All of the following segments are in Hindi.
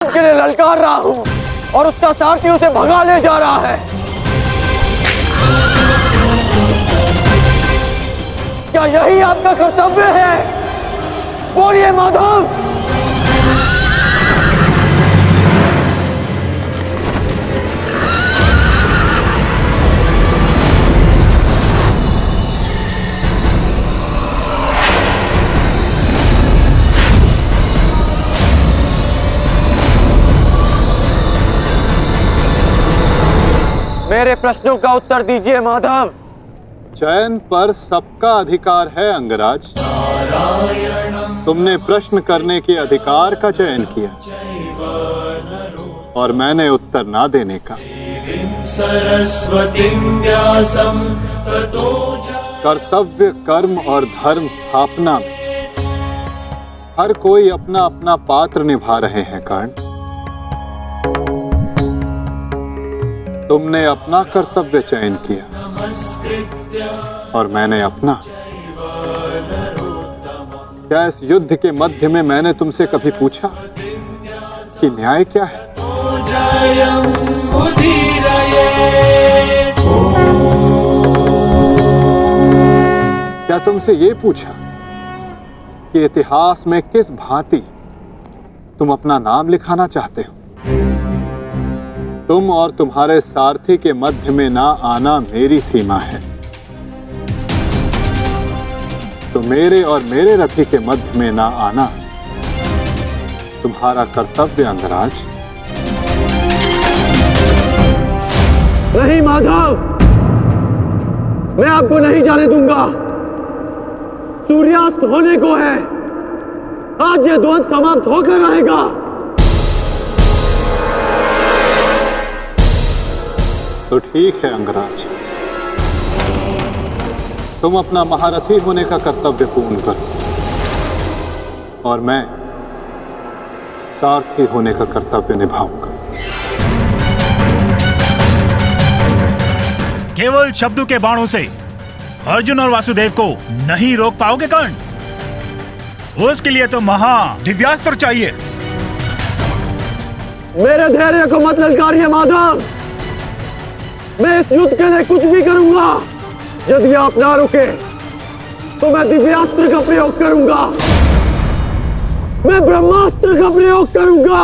युद्ध के लिए ललकार रहा हूं और उसका सारथी उसे भगा ले जा रहा है। क्या यही आपका कर्तव्य है? बोलिए माधव। मेरे प्रश्नों का उत्तर दीजिए माधव। चयन पर सबका अधिकार है अंगराज। तुमने प्रश्न करने के अधिकार का चयन किया और मैंने उत्तर ना देने का। कर्तव्य, कर्म और धर्म स्थापना में हर कोई अपना अपना पात्र निभा रहे हैं कर्ण। तुमने अपना कर्तव्य चयन किया और मैंने अपना। क्या इस युद्ध के मध्य में मैंने तुमसे कभी पूछा कि न्याय क्या है? क्या तुमसे ये पूछा कि इतिहास में किस भांति तुम अपना नाम लिखाना चाहते हो? तुम और तुम्हारे सारथी के मध्य में ना आना मेरी सीमा है, तो मेरे और मेरे रथी के मध्य में ना आना तुम्हारा कर्तव्य अंगराज। नहीं माधव, मैं आपको नहीं जाने दूंगा। सूर्यास्त होने को है, आज ये द्वंद समाप्त होकर रहेगा। तो ठीक है अंगराज, तुम अपना महारथी होने का कर्तव्य पूर्ण करो और मैं सारथी होने का कर्तव्य निभाऊंगा। केवल शब्दों के बाणों से अर्जुन और वासुदेव को नहीं रोक पाओगे कर्ण। उसके लिए तो महा दिव्यास्त्र चाहिए। मेरे धैर्य को मत ललकारिए माधव। मैं इस युद्ध के लिए कुछ भी करूंगा। यदि आप ना रुके तो मैं दिव्यास्त्र का प्रयोग करूंगा। मैं ब्रह्मास्त्र का प्रयोग करूंगा।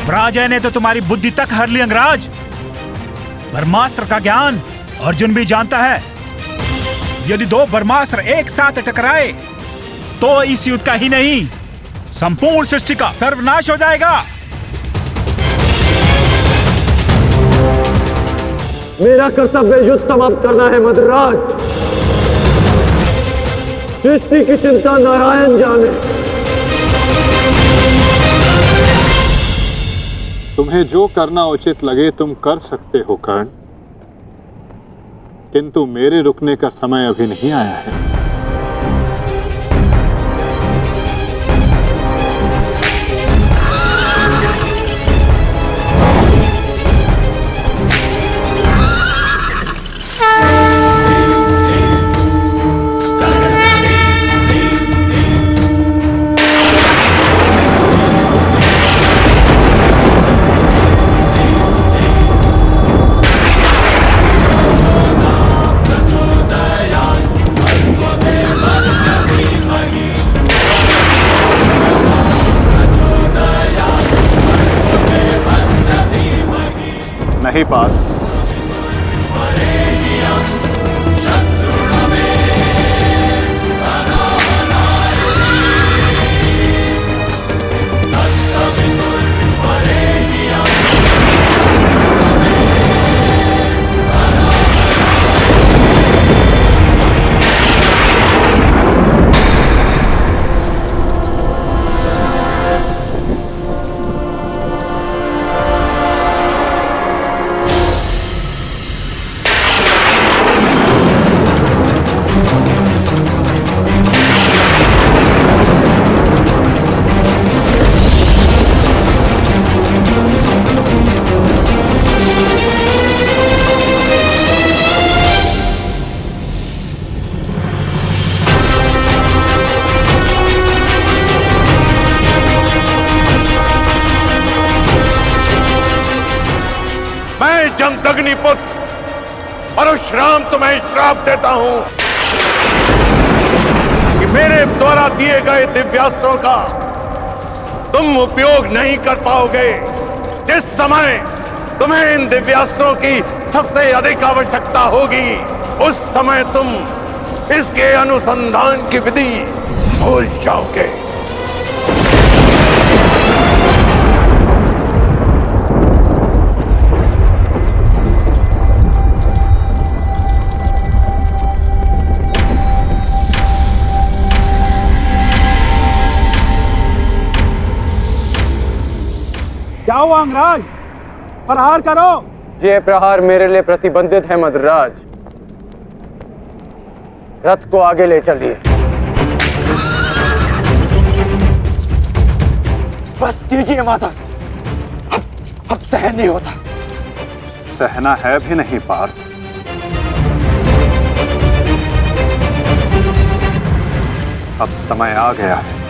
पराजय ने तो तुम्हारी बुद्धि तक हर ली अंगराज। ब्रह्मास्त्र का ज्ञान अर्जुन भी जानता है। यदि दो ब्रह्मास्त्र एक साथ टकराए तो इस युद्ध का ही नहीं, संपूर्ण सृष्टि का सर्वनाश हो जाएगा। मेरा कर्तव्य युद्ध समाप्त करना है मद्राज। सृष्टि की चिंता नारायण जाने। तुम्हें जो करना उचित लगे तुम कर सकते हो कर्ण, किंतु मेरे रुकने का समय अभी नहीं आया है। नहीं पार्थ, अग्निपुत्र परशुराम तुम्हें श्राप देता हूं कि मेरे द्वारा दिए गए दिव्यास्त्रों का तुम उपयोग नहीं कर पाओगे। जिस समय तुम्हें इन दिव्यास्त्रों की सबसे अधिक आवश्यकता होगी उस समय तुम इसके अनुसंधान की विधि भूल जाओगे। क्या हुआ अंगराज? प्रहार करो। ये प्रहार मेरे लिए प्रतिबंधित है मद्रराज। रथ को आगे ले चलिए। बस कीजिए माता, अब सहन नहीं होता। सहना है भी नहीं पार्थ। अब समय आ गया है।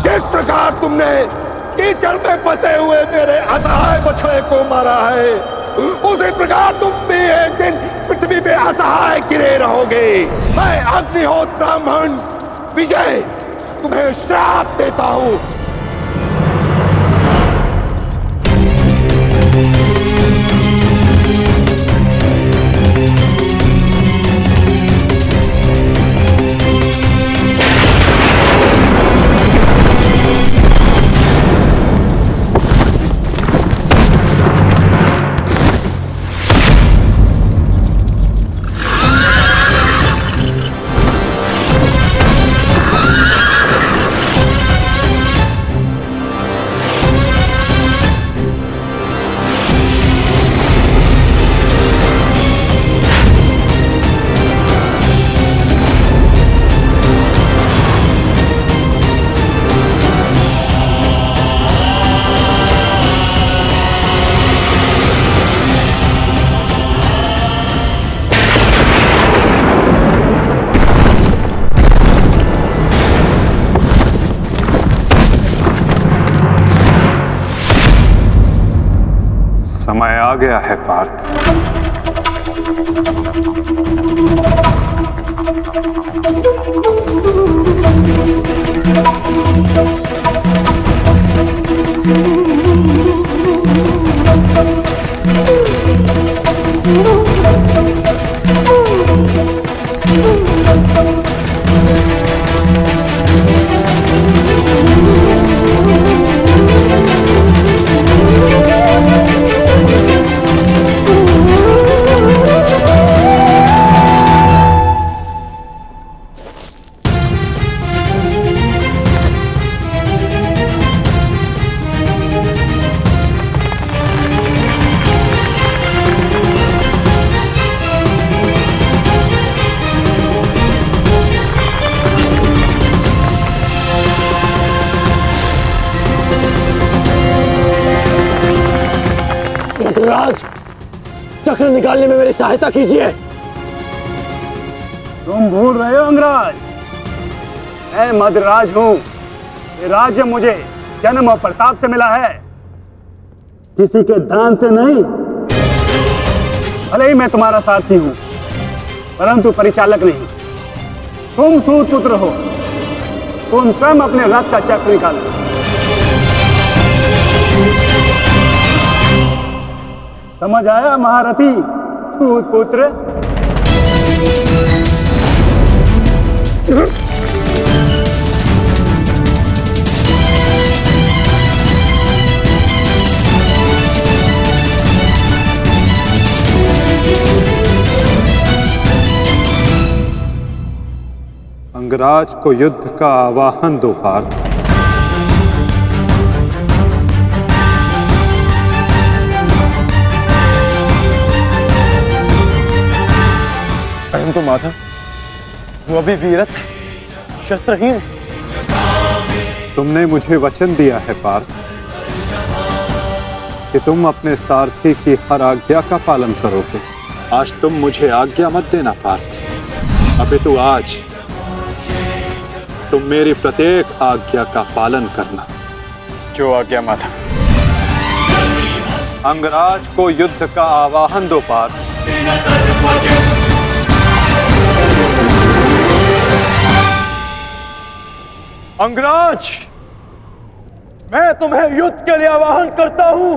किस प्रकार तुमने कीचड़ में फंसे हुए मेरे असहाय बछड़े को मारा है, उसी प्रकार तुम भी एक दिन पृथ्वी पे असहाय गिरे रहोगे। मैं अग्निहोत्र ब्राह्मण विजय तुम्हें श्राप देता हूं। समय आ गया है पार्थ। राज, चक्र निकालने में मेरी सहायता कीजिए। तुम भूल रहे हो अंगराज, मैं मद्रराज हूं। ये राज्य मुझे जन्म और प्रताप से मिला है, किसी के दान से नहीं। भले ही मैं तुम्हारा सारथी हूं, परंतु परिचालक नहीं। तुम सूत पुत्र हो, तुम स्वयं अपने रथ का चक्र निकालो। समझ आया महारथी सूत पुत्र? अंगराज को युद्ध का आवाहन दो पार्थ। परंतु माधव, वो अभी वीरत है, शस्त्रहीन है। तुमने मुझे वचन दिया है पार्थ कि तुम अपने सारथी की हर आज्ञा का पालन करोगे। आज तुम मुझे आज्ञा मत देना पार्थ, अपितु आज तुम मेरी प्रत्येक आज्ञा का पालन करना। क्यों आज्ञा माधव? अंगराज को युद्ध का आवाहन दो पार्थ। अंगराज, मैं तुम्हें युद्ध के लिए आवाहन करता हूं।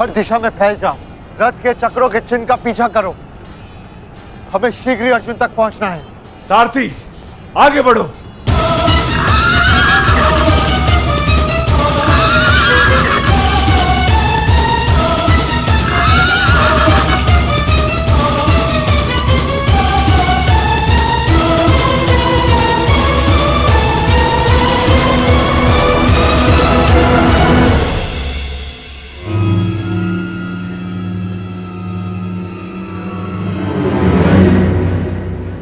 हर दिशा में फैल जाओ, रथ के चक्रों के चिन्ह का पीछा करो। हमें शीघ्र ही अर्जुन तक पहुंचना है। सारथी, आगे बढ़ो।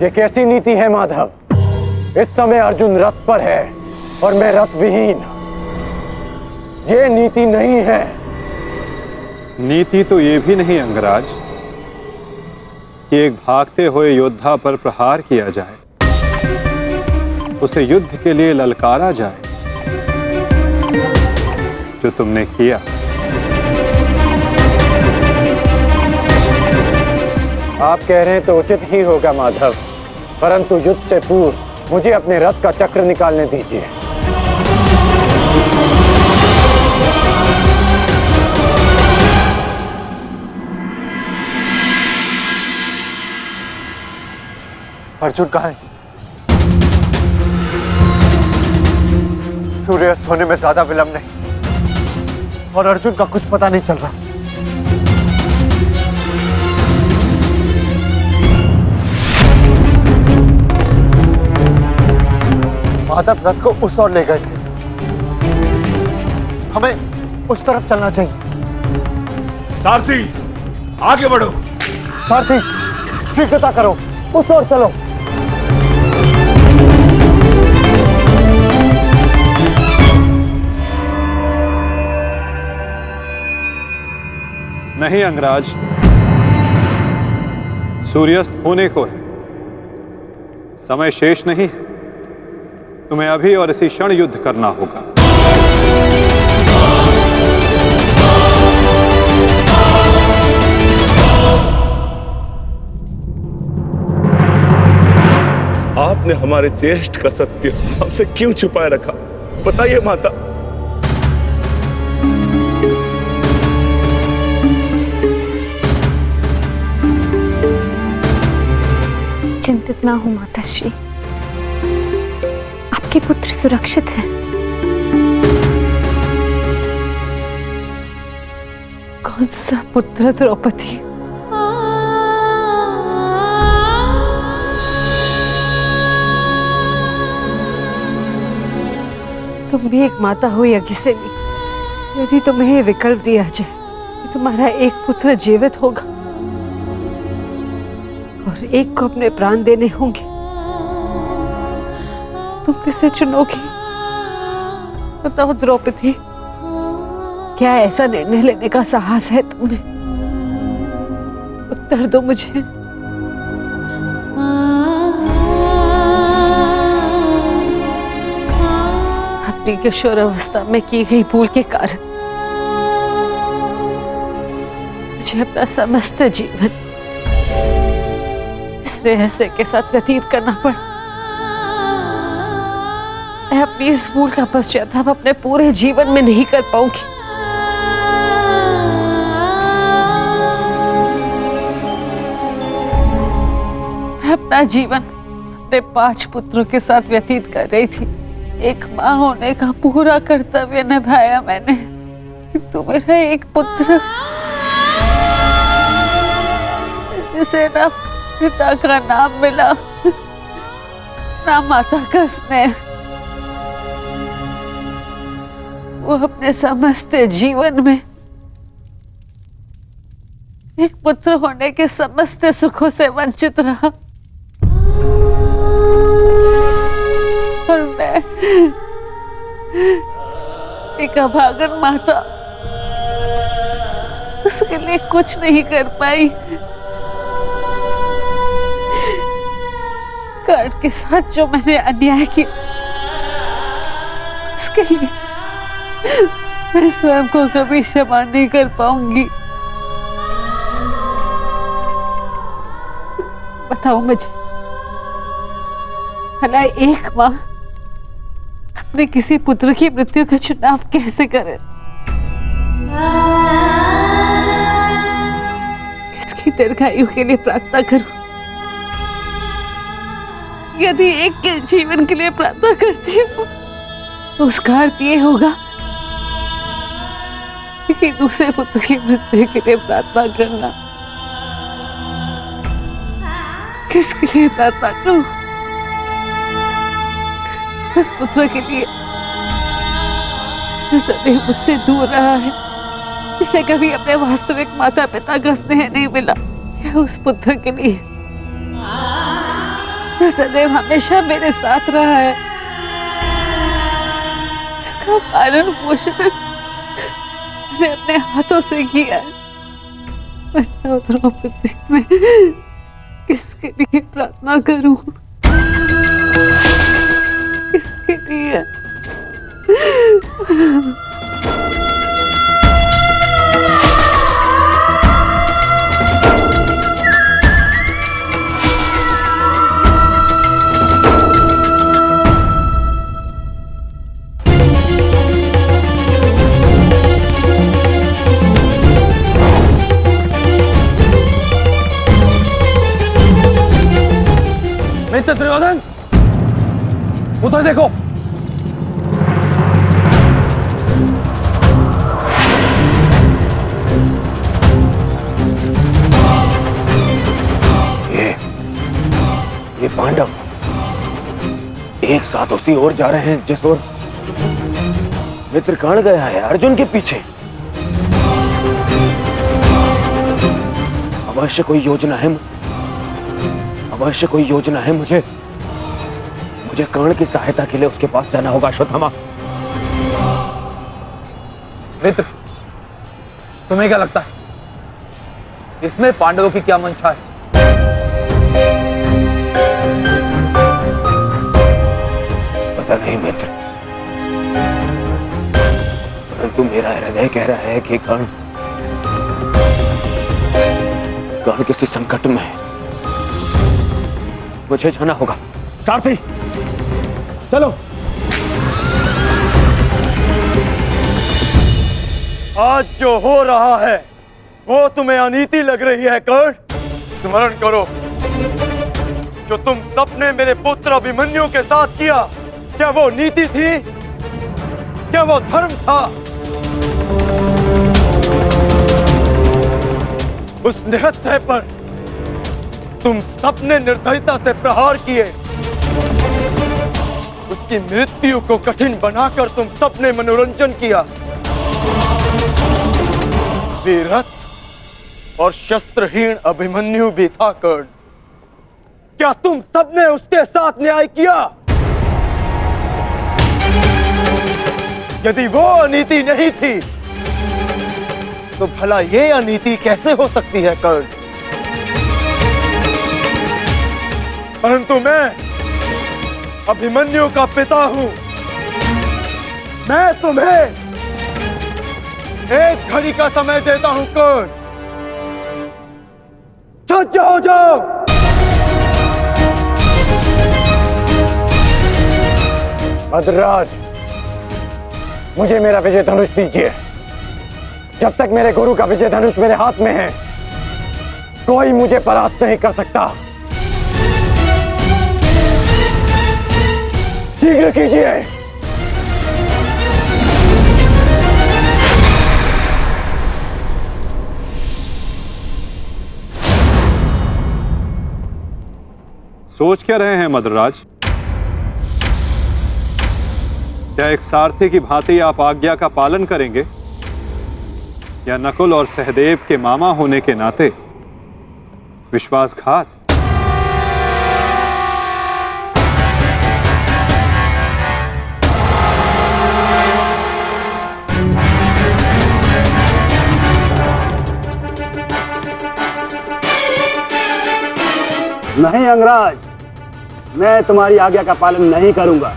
ये कैसी नीति है माधव? इस समय अर्जुन रथ पर है और मैं रथ विहीन। ये नीति नहीं है। नीति तो ये भी नहीं अंगराज कि एक भागते हुए योद्धा पर प्रहार किया जाए, उसे युद्ध के लिए ललकारा जाए, जो तुमने किया। आप कह रहे हैं तो उचित ही होगा माधव, परंतु युद्ध से पूर्व मुझे अपने रथ का चक्र निकालने दीजिए। अर्जुन कहाँ है? सूर्यास्त होने में ज्यादा विलंब नहीं और अर्जुन का कुछ पता नहीं चल रहा। माधव रथ को उस ओर ले गए थे, हमें उस तरफ चलना चाहिए। सारथी, आगे बढ़ो। सारथी, शीघ्रता करो, उस ओर चलो। नहीं अंगराज, सूर्यास्त होने को है, समय शेष नहीं है। तुम्हें अभी और इसी क्षण युद्ध करना होगा। आपने हमारे ज्येष्ठ का सत्य हमसे क्यों छुपाए रखा? बताइए माता। चिंतित ना हो माताश्री, आपके पुत्र सुरक्षित हैं। कौन सा पुत्र द्रौपदी? तुम भी एक माता हो यज्ञसेनी, यदि तुम्हें ये विकल्प दिया जाए कि तुम्हारा एक पुत्र जीवित होगा और एक को अपने प्राण देने होंगे, तुम किसे चुनोगी? बताओ द्रौपदी, क्या ऐसा निर्णय लेने का साहस है तुम्हें? उत्तर दो मुझे। अपनी किशोरावस्था में की गई भूल के कारण मुझे अपना समस्त जीवन रहस्य के साथ व्यतीत करना पड़ा। मैं अपनी इस भूल का पश्चाताप अपने पूरे जीवन में नहीं कर पाऊंगी। मैं अपना जीवन अपने 5 पुत्रों के साथ व्यतीत कर रही थी। एक माँ होने का पूरा कर्तव्य निभाया मैंने। तू मेरा एक पुत्र जिसे ना पिता का नाम मिला ना माता का स्नेह, वो अपने समस्त जीवन में एक पुत्र होने के समस्त सुखों से वंचित रहा। और मैं एक अभागन माता उसके लिए कुछ नहीं कर पाई। कर्ण के साथ जो मैंने अन्याय किया उसके लिए मैं स्वयं को कभी क्षमा नहीं कर पाऊंगी। बताओ मुझे, भला एक माँ अपने किसी पुत्र की मृत्यु का चुनाव कैसे करे? किसकी दीर्घायु के लिए प्रार्थना करूं? यदि एक के जीवन के लिए प्रार्थना करती हूँ तो उसका अर्थ ये होगा कि दूसरे पुत्र की मृत्यु के लिए प्रार्थना करना। किसके लिए प्रार्थना करूं? उस पुत्र के लिए जो सदैव मुझसे दूर रहा है, जिसे कभी अपने वास्तविक माता पिता का स्नेह नहीं मिला, या उस पुत्र के लिए जो सदैव हमेशा मेरे साथ रहा है, इसका पालन पोषण मैंने अपने हाथों से किया है। बताओ द्रौपदी, मैं किसके लिए प्रार्थना करूं? किसके लिए? मित्र दुर्योधन, उधर देखो। ये पांडव एक साथ उसी ओर जा रहे हैं जिस ओर मित्र कर्ण गया है, अर्जुन के पीछे। अवश्य कोई योजना है, अवश्य कोई योजना है। मुझे कर्ण की सहायता के लिए उसके पास जाना होगा। अश्वत्थामा, मित्र, तुम्हें क्या लगता है इसमें पांडवों की क्या मंशा है? पता नहीं मित्र, परंतु मेरा हृदय कह रहा है कि कर्ण किसी संकट में है। मुझे जाना होगा। सारथी, चलो। आज जो हो रहा है वो तुम्हें अनीति लग रही है कर्ण? स्मरण करो, जो तुम सबने मेरे पुत्र अभिमन्यु के साथ किया, क्या वो नीति थी? क्या वो धर्म था? उस निहत्थे पर तुम सबने निर्दयता से प्रहार किए। उसकी मृत्यु को कठिन बनाकर तुम सबने मनोरंजन किया। वीरथ और शस्त्रहीन अभिमन्यु भी था कर्ण। क्या तुम सबने उसके साथ न्याय किया? यदि वो अनीति नहीं थी तो भला ये अनीति कैसे हो सकती है कर्ण? परंतु मैं अभिमन्यु का पिता हूं। मैं तुम्हें एक घड़ी का समय देता हूं कर्ण। सज्ज हो जाओ। भद्रराज, मुझे मेरा विजय धनुष दीजिए। जब तक मेरे गुरु का विजय धनुष मेरे हाथ में है, कोई मुझे परास्त नहीं कर सकता। शीघ्र कीजिए। सोच क्या रहे हैं मद्रराज? क्या एक सारथी की भांति आप आज्ञा का पालन करेंगे, या नकुल और सहदेव के मामा होने के नाते विश्वासघात? नहीं अंगराज, मैं तुम्हारी आज्ञा का पालन नहीं करूंगा।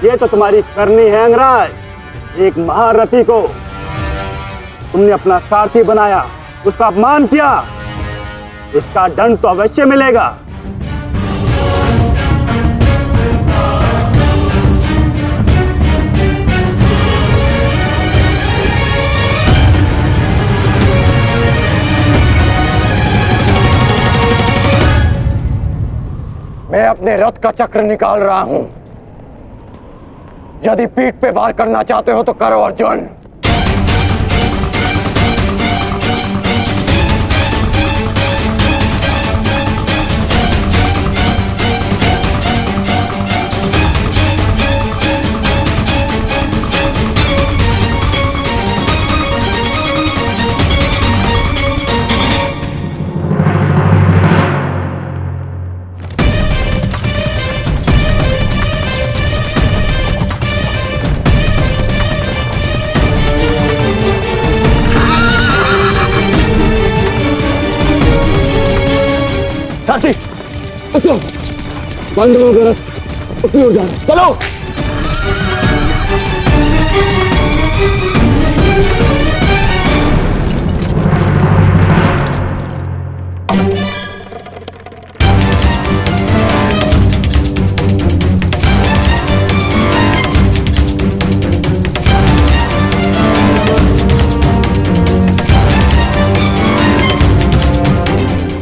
ये तो तुम्हारी करनी है अंगराज। एक महारथी को तुमने अपना सारथी बनाया, उसका अपमान किया, इसका दंड तो अवश्य मिलेगा। मैं अपने रथ का चक्र निकाल रहा हूं। यदि पीठ पे वार करना चाहते हो तो करो अर्जुन। सारथी, बंद हो गया, उसी ओर जाना। चलो।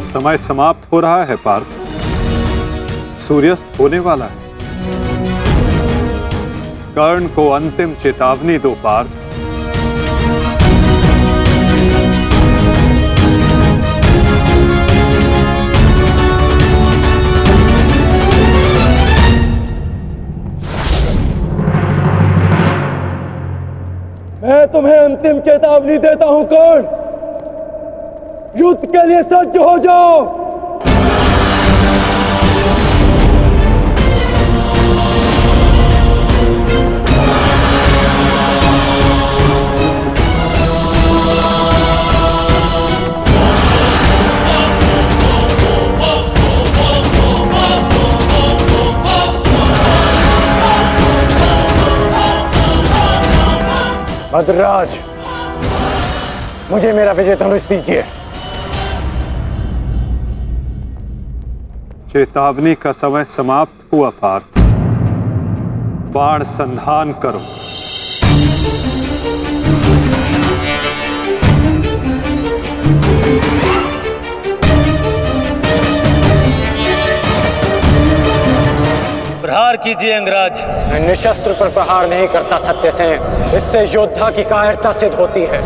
समय समाप्त हो रहा है पार्थ, सूर्यास्त होने वाला है। कर्ण को अंतिम चेतावनी दो पार्थ। मैं तुम्हें अंतिम चेतावनी देता हूं कर्ण, युद्ध के लिए सज्ज हो जाओ। भद्रराज, मुझे मेरा विजय धनुष दीजिए। चेतावनी का समय समाप्त हुआ पार्थ। बाण संधान करो। प्रहार कीजिए अंगराज। मैं निशस्त्र पर प्रहार नहीं करता सत्यसेन, इससे योद्धा की कायरता सिद्ध होती है।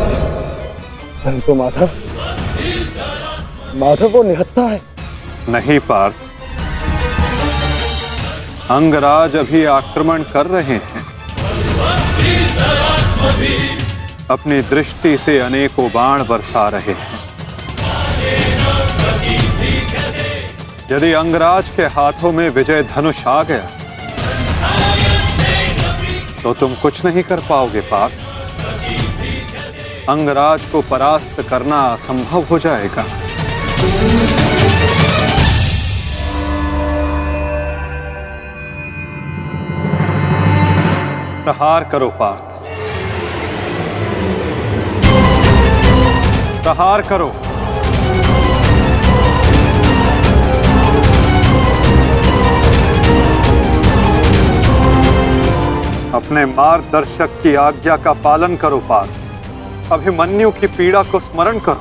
परंतु माधव वो निहत्था है। नहीं पार्थ, अंगराज अभी आक्रमण कर रहे हैं। अपनी दृष्टि से अनेकों बाण बरसा रहे हैं। यदि अंगराज के हाथों में विजय धनुष आ गया तो तुम कुछ नहीं कर पाओगे पार्थ। अंगराज को परास्त करना असंभव हो जाएगा। प्रहार करो पार्थ, प्रहार करो। अपने मार्गदर्शक की आज्ञा का पालन करो पार्थ। अभिमन्यु की पीड़ा को स्मरण करो।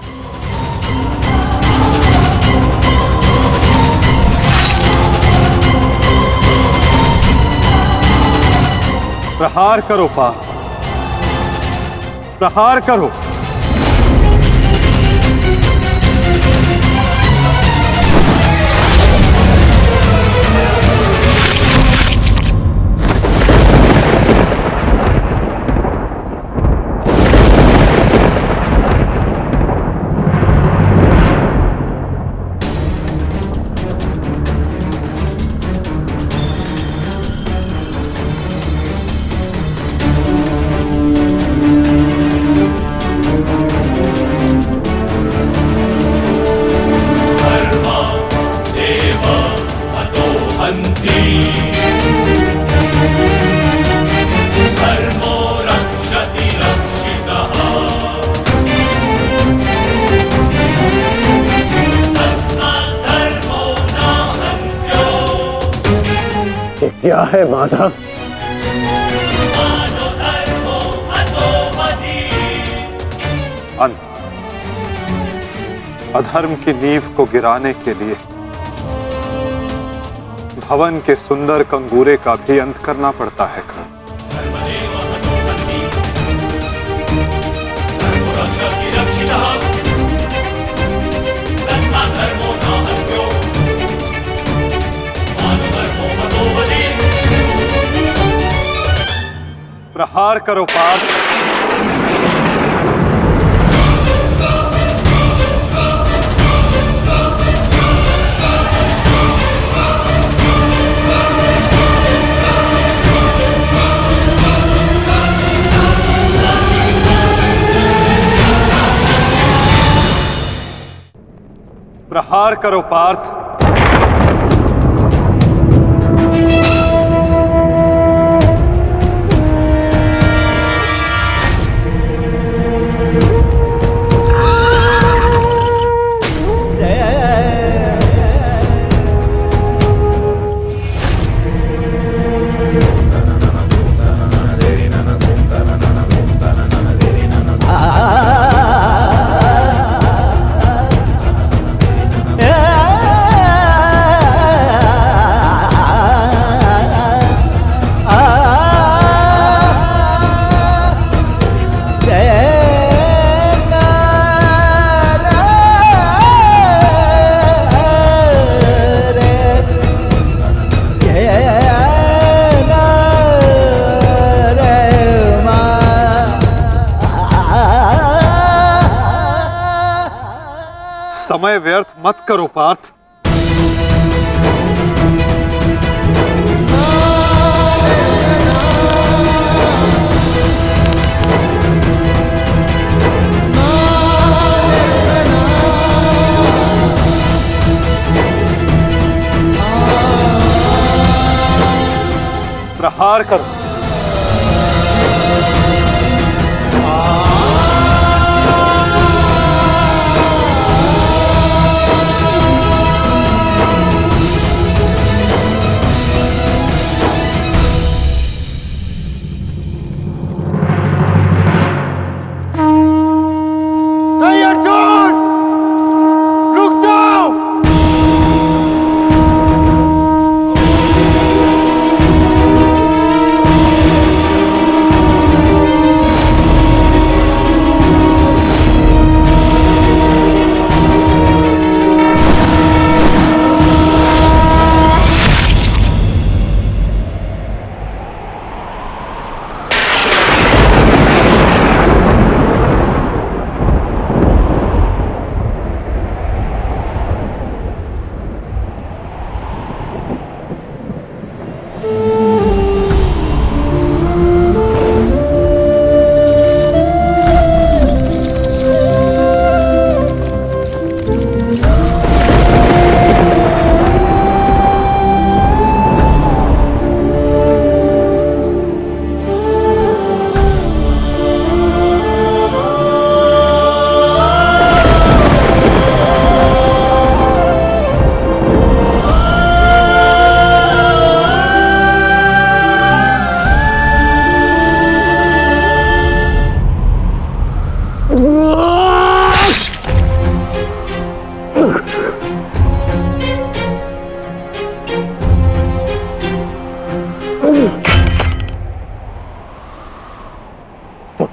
प्रहार करो पार्थ, प्रहार करो। क्या है माधव? अंत अधर्म की नींव को गिराने के लिए भवन के सुंदर कंगूरे का भी अंत करना पड़ता है। प्रहार करो पार्थ। प्रहार करो पार्थ। समय व्यर्थ मत करो पार्थ। प्रहार करो।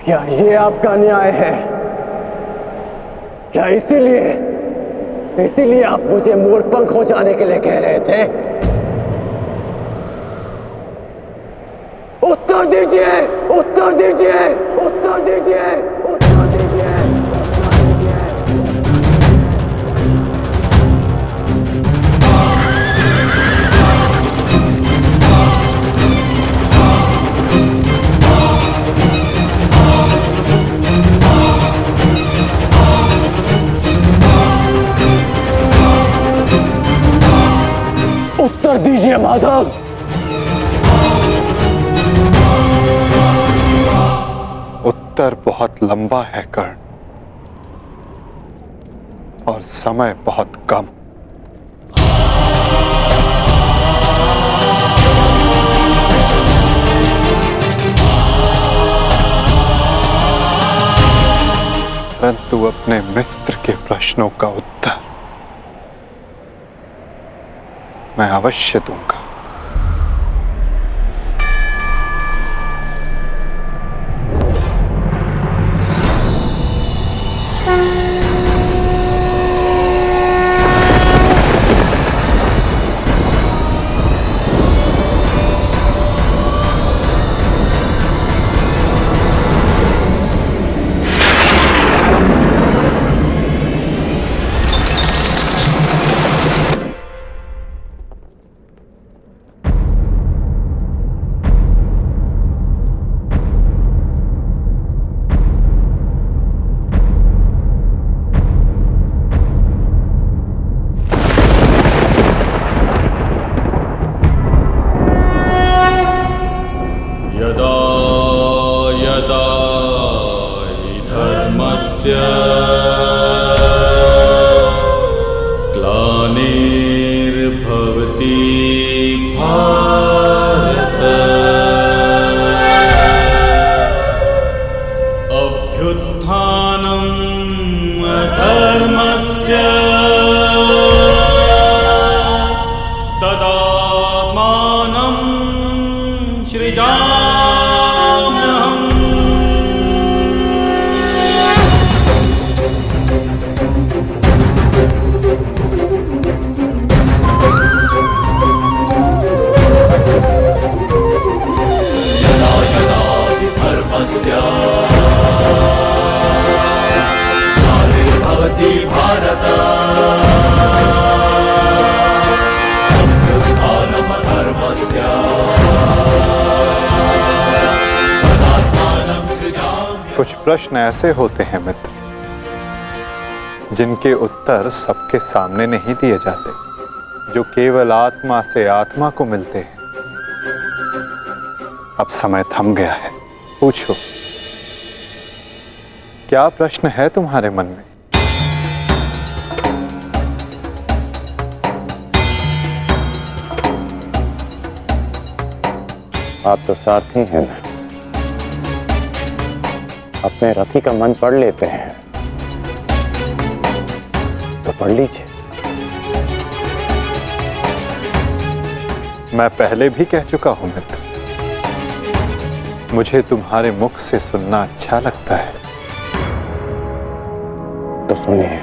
क्या ये आपका न्याय है? क्या इसीलिए आप मुझे मोरपंख हो जाने के लिए कह रहे थे? उत्तर दीजिए, उत्तर दीजिए, उत्तर दीजिए, उत्तर दीजिए, उत्तर दीजिए माधव। उत्तर बहुत लंबा है कर्ण, और समय बहुत कम। परंतु अपने मित्र के प्रश्नों का उत्तर मैं अवश्य दूंगा। कुछ प्रश्न ऐसे होते हैं मित्र, जिनके उत्तर सबके सामने नहीं दिए जाते, जो केवल आत्मा से आत्मा को मिलते हैं। अब समय थम गया है, पूछो, क्या प्रश्न है तुम्हारे मन में? आप तो सारथी हैं ना, अपने रथी का मन पढ़ लेते हैं, तो पढ़ लीजिए। मैं पहले भी कह चुका हूं मित्र, मुझे तुम्हारे मुख से सुनना अच्छा लगता है। तो सुनिए,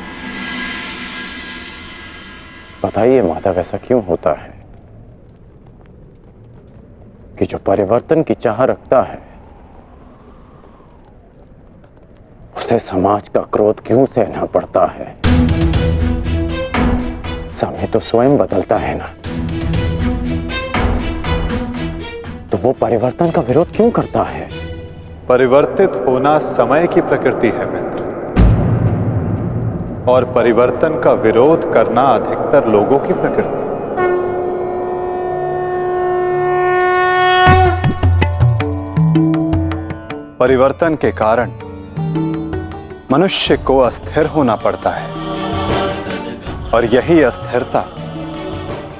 बताइए माधव, ऐसा क्यों होता है कि जो परिवर्तन की चाह रखता है उसे समाज का क्रोध क्यों सहना पड़ता है? समय तो स्वयं बदलता है ना, तो वो परिवर्तन का विरोध क्यों करता है? परिवर्तित होना समय की प्रकृति है मित्र, और परिवर्तन का विरोध करना अधिकतर लोगों की प्रकृति। परिवर्तन के कारण मनुष्य को अस्थिर होना पड़ता है, और यही अस्थिरता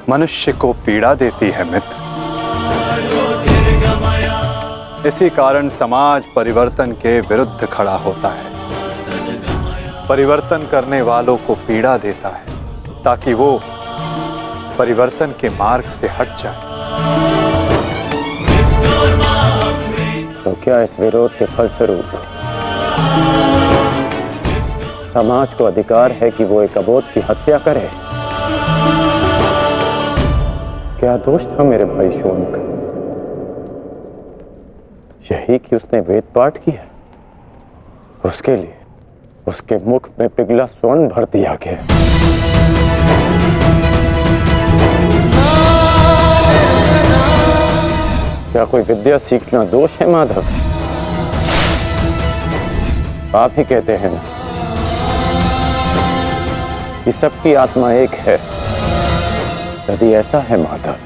मनुष्य को पीड़ा देती है मित्र। इसी कारण समाज परिवर्तन के विरुद्ध खड़ा होता है, परिवर्तन करने वालों को पीड़ा देता है, ताकि वो परिवर्तन के मार्ग से हट जाए। तो क्या इस विरोध के फलस्वरूप समाज को अधिकार है कि वो एक अबोध की हत्या करे। क्या दोष था मेरे भाई शोन का? यही कि उसने वेद पाठ किया। उसके लिए उसके मुख में पिघला स्वर्ण भर दिया गया। क्या कोई विद्या सीखना दोष है माधव? आप ही कहते हैं ना कि सबकी आत्मा एक है। यदि ऐसा है माधव,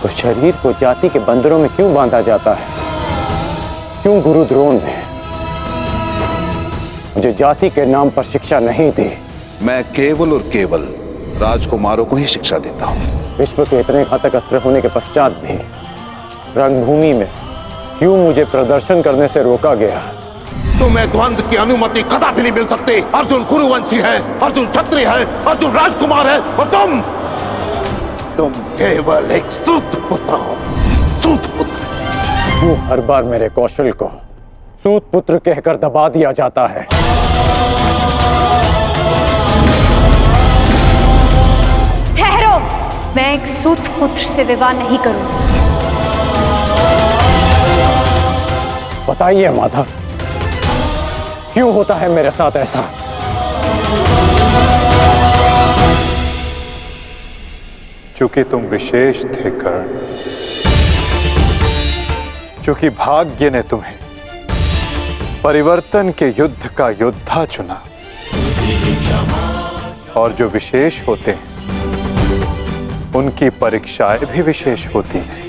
तो शरीर को जाति के बंदरों में क्यों बांधा जाता है? क्यों गुरु द्रोण ने मुझे जाति के नाम पर शिक्षा नहीं दी? मैं केवल और केवल राजकुमारों को ही शिक्षा देता हूँ। विश्व के इतने घातक अस्त्र होने के पश्चात भी रंगभूमि में क्यों मुझे प्रदर्शन करने से रोका गया? तुम्हें द्वंद्व की अनुमति कदापि नहीं मिल सकती। अर्जुन कुरुवंशी है, अर्जुन क्षत्रिय है, अर्जुन राजकुमार है, और तुम केवल एक सूत पुत्र हो। सूत पुत्र। क्यों हर बार मेरे कौशल को सूत पुत्र कहकर दबा दिया जाता है? ठहरो, मैं एक सूत पुत्र से विवाह नहीं करूंगी। बताइए माधव, क्यों होता है मेरे साथ ऐसा? क्योंकि तुम विशेष थे कर्ण, क्योंकि भाग्य ने तुम्हें परिवर्तन के युद्ध का योद्धा चुना। और जो विशेष होते हैं उनकी परीक्षाएं भी विशेष होती हैं।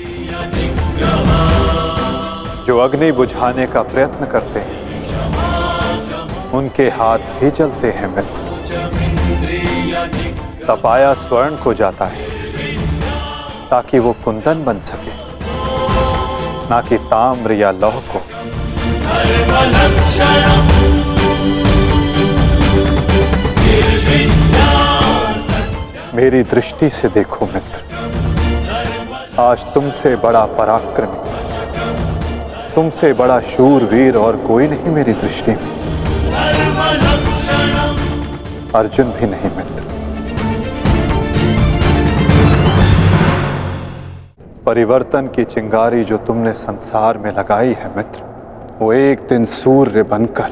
जो अग्नि बुझाने का प्रयत्न करते हैं उनके हाथ भी जलते हैं मित्र। तपाया स्वर्ण को जाता है ताकि वो कुंदन बन सके, ना कि ताम्र या लौह को। मेरी दृष्टि से देखो मित्र, आज तुमसे बड़ा पराक्रमी, तुमसे बड़ा शूरवीर और कोई नहीं मेरी दृष्टि में। अर्जुन भी नहीं मित्र। परिवर्तन की चिंगारी जो तुमने संसार में लगाई है मित्र, वो एक दिन सूर्य बनकर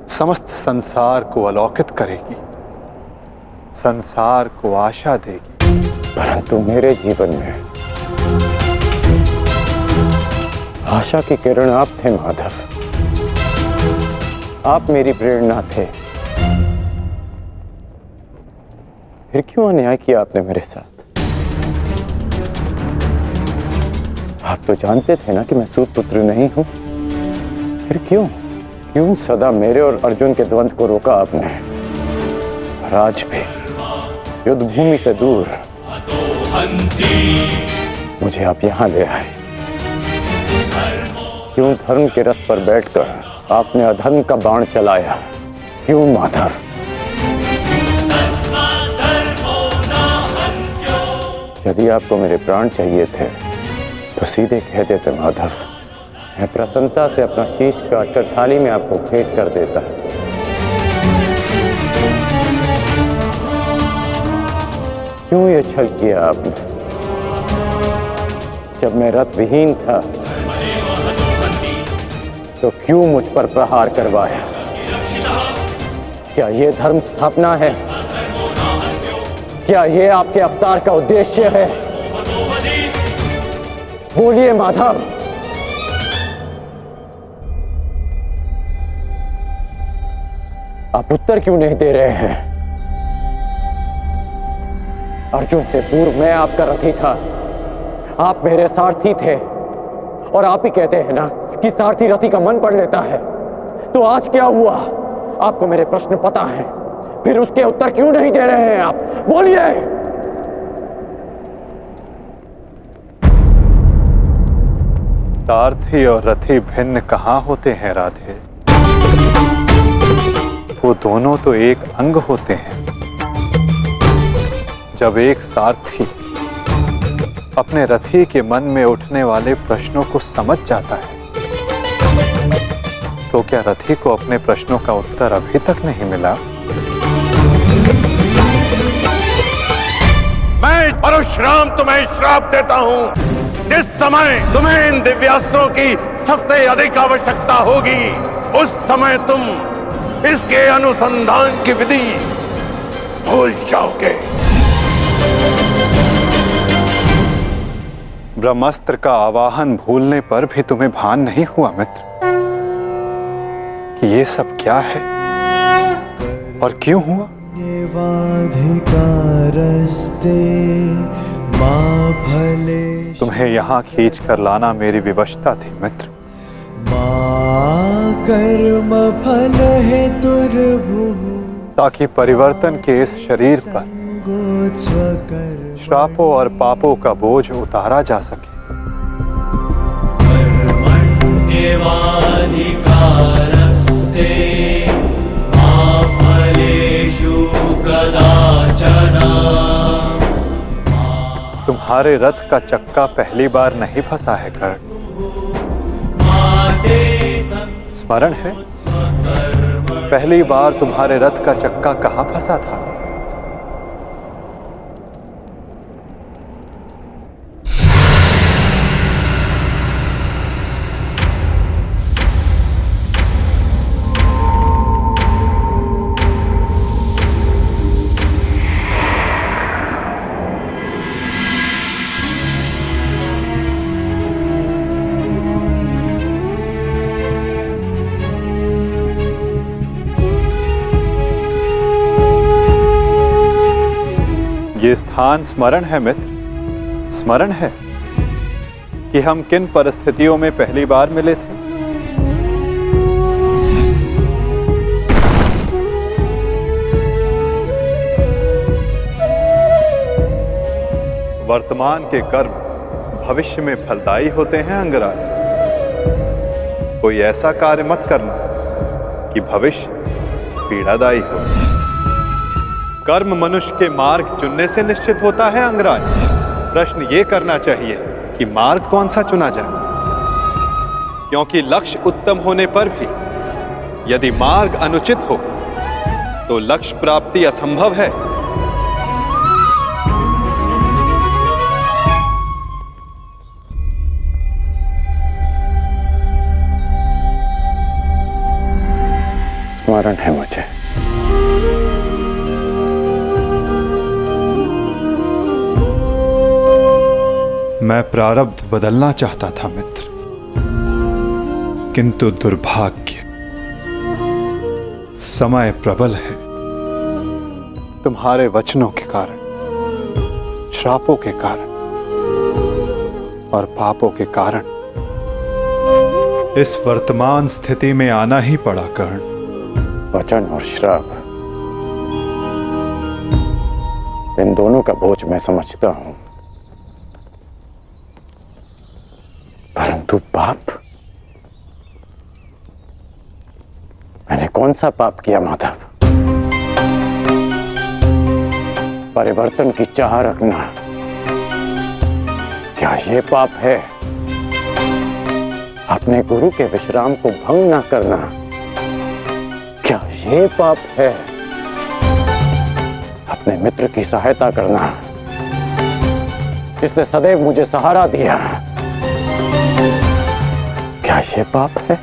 समस्त संसार को अलौकित करेगी, संसार को आशा देगी। परंतु मेरे जीवन में आशा की किरण आप थे माधव। आप मेरी प्रेरणा थे। फिर क्यों अन्याय किया आपने मेरे साथ? आप तो जानते थे ना कि मैं सूत पुत्र नहीं हूं। फिर क्यों सदा मेरे और अर्जुन के द्वंद्व को रोका आपने? और आज भी युद्ध भूमि से दूर मुझे आप यहां ले आए। क्यों धर्म के रथ पर बैठकर आपने अधर्म का बाण चलाया? क्यों माधव? यदि आपको मेरे प्राण चाहिए थे तो सीधे कह देते माधव। मैं प्रसन्नता से अपना शीश काटकर थाली में आपको भेंट कर देता। क्यों ये छल किया आपने? जब मैं रथ विहीन था तो क्यों मुझ पर प्रहार करवाया? क्या ये धर्म स्थापना है? क्या ये आपके अवतार का उद्देश्य है? बोलिए माधव। आप उत्तर क्यों नहीं दे रहे हैं? अर्जुन से पूर्व मैं आपका रथी था, आप मेरे सारथी थे। और आप ही कहते हैं ना कि सारथी रथी का मन पढ़ लेता है। तो आज क्या हुआ? आपको मेरे प्रश्न पता है, फिर उसके उत्तर क्यों नहीं दे रहे हैं आप? बोलिए। सारथी और रथी भिन्न कहाँ होते हैं राधे? वो दोनों तो एक अंग होते हैं। जब एक सारथी अपने रथी के मन में उठने वाले प्रश्नों को समझ जाता है तो क्या रथी को अपने प्रश्नों का उत्तर अभी तक नहीं मिला? मैं परशुराम तुम्हें श्राप देता हूं। जिस समय तुम्हें इन दिव्यास्त्रों की सबसे अधिक आवश्यकता होगी, उस समय तुम इसके अनुसंधान की विधि भूल जाओगे। ब्रह्मास्त्र का आवाहन भूलने पर भी तुम्हें भान नहीं हुआ मित्र कि ये सब क्या है और क्यों हुआ? तुम्हें यहाँ खींच कर लाना मेरी विवशता थी मित्र। कर्म फल है दुर्भुः, ताकि परिवर्तन के इस शरीर पर श्रापों और पापों का बोझ उतारा जा सके। तुम्हारे रथ का चक्का पहली बार नहीं फंसा है कर्ण। स्मरण है पहली बार तुम्हारे रथ का चक्का कहां फंसा था? ये स्थान स्मरण है मित्र, स्मरण है कि हम किन परिस्थितियों में पहली बार मिले थे? वर्तमान के कर्म भविष्य में फलदायी होते हैं अंगराज। कोई ऐसा कार्य मत करना कि भविष्य पीड़ादायी हो। कर्म मनुष्य के मार्ग चुनने से निश्चित होता है अंगराज। प्रश्न ये करना चाहिए कि मार्ग कौन सा चुना जाए, क्योंकि लक्ष्य उत्तम होने पर भी यदि मार्ग अनुचित हो तो लक्ष्य प्राप्ति असंभव है। स्मरण है मुझे। मैं प्रारब्ध बदलना चाहता था मित्र, किंतु दुर्भाग्य समय प्रबल है। तुम्हारे वचनों के कारण, श्रापों के कारण और पापों के कारण इस वर्तमान स्थिति में आना ही पड़ा कर्ण। वचन और श्राप, इन दोनों का बोझ मैं समझता हूं, परंतु पाप, मैंने कौन सा पाप किया माधव? परिवर्तन की चाह रखना, क्या ये पाप है? अपने गुरु के विश्राम को भंग न करना, क्या ये पाप है? अपने मित्र की सहायता करना, जिसने सदैव मुझे सहारा दिया, क्या ये पाप है?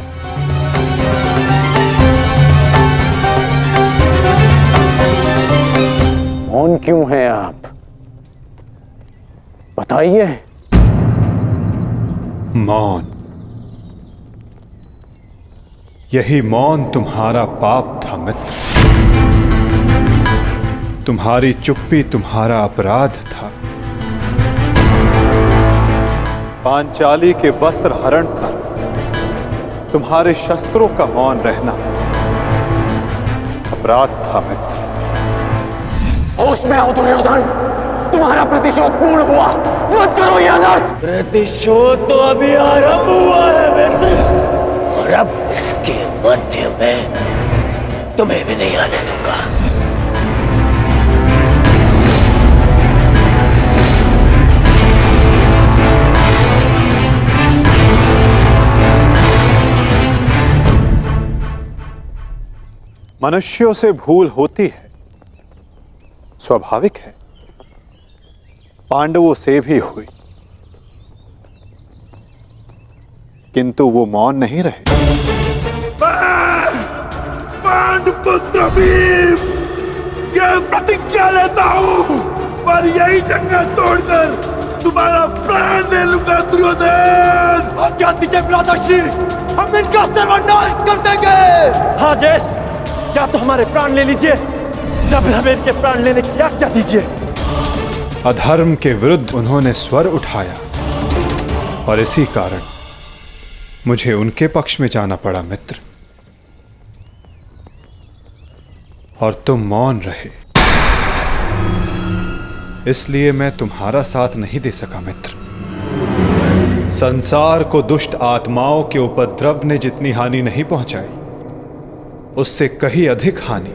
मौन क्यों हैं आप? बताइए। मौन, यही मौन तुम्हारा पाप था मित्र। तुम्हारी चुप्पी तुम्हारा अपराध था। पांचाली के वस्त्र हरण पर तुम्हारे शस्त्रों का मौन रहना अपराध था मित्र। होश में आओ दुर्योधन, तुम्हारा प्रतिशोध पूर्ण हुआ, मत करो यह अनर्थ। प्रतिशोध तो अभी आरंभ हुआ है मित्र, और अब इसके मध्य में तुम्हें भी नहीं आने दूंगा। मनुष्यों से भूल होती है, स्वाभाविक है। पांडवों से भी हुई, किंतु वो मौन नहीं रहे। पांडुपुत्र भीम, यह प्रतिज्ञा लेता हूं पर यही जंगल तोड़कर तुम्हारा प्राण ले लूंगा दुर्योधन। आज्ञा दीजिए भ्राताश्री, हम इनका सर्वनाश कर देंगे। हाँ ज्येष्ठ, क्या तो हमारे प्राण ले लीजिए, जब हमें इनके प्राण लेने की आज्ञा दीजिए। अधर्म के विरुद्ध उन्होंने स्वर उठाया और इसी कारण मुझे उनके पक्ष में जाना पड़ा मित्र, और तुम मौन रहे, इसलिए मैं तुम्हारा साथ नहीं दे सका मित्र। संसार को दुष्ट आत्माओं के उपद्रव ने जितनी हानि नहीं पहुंचाई, उससे कहीं अधिक हानि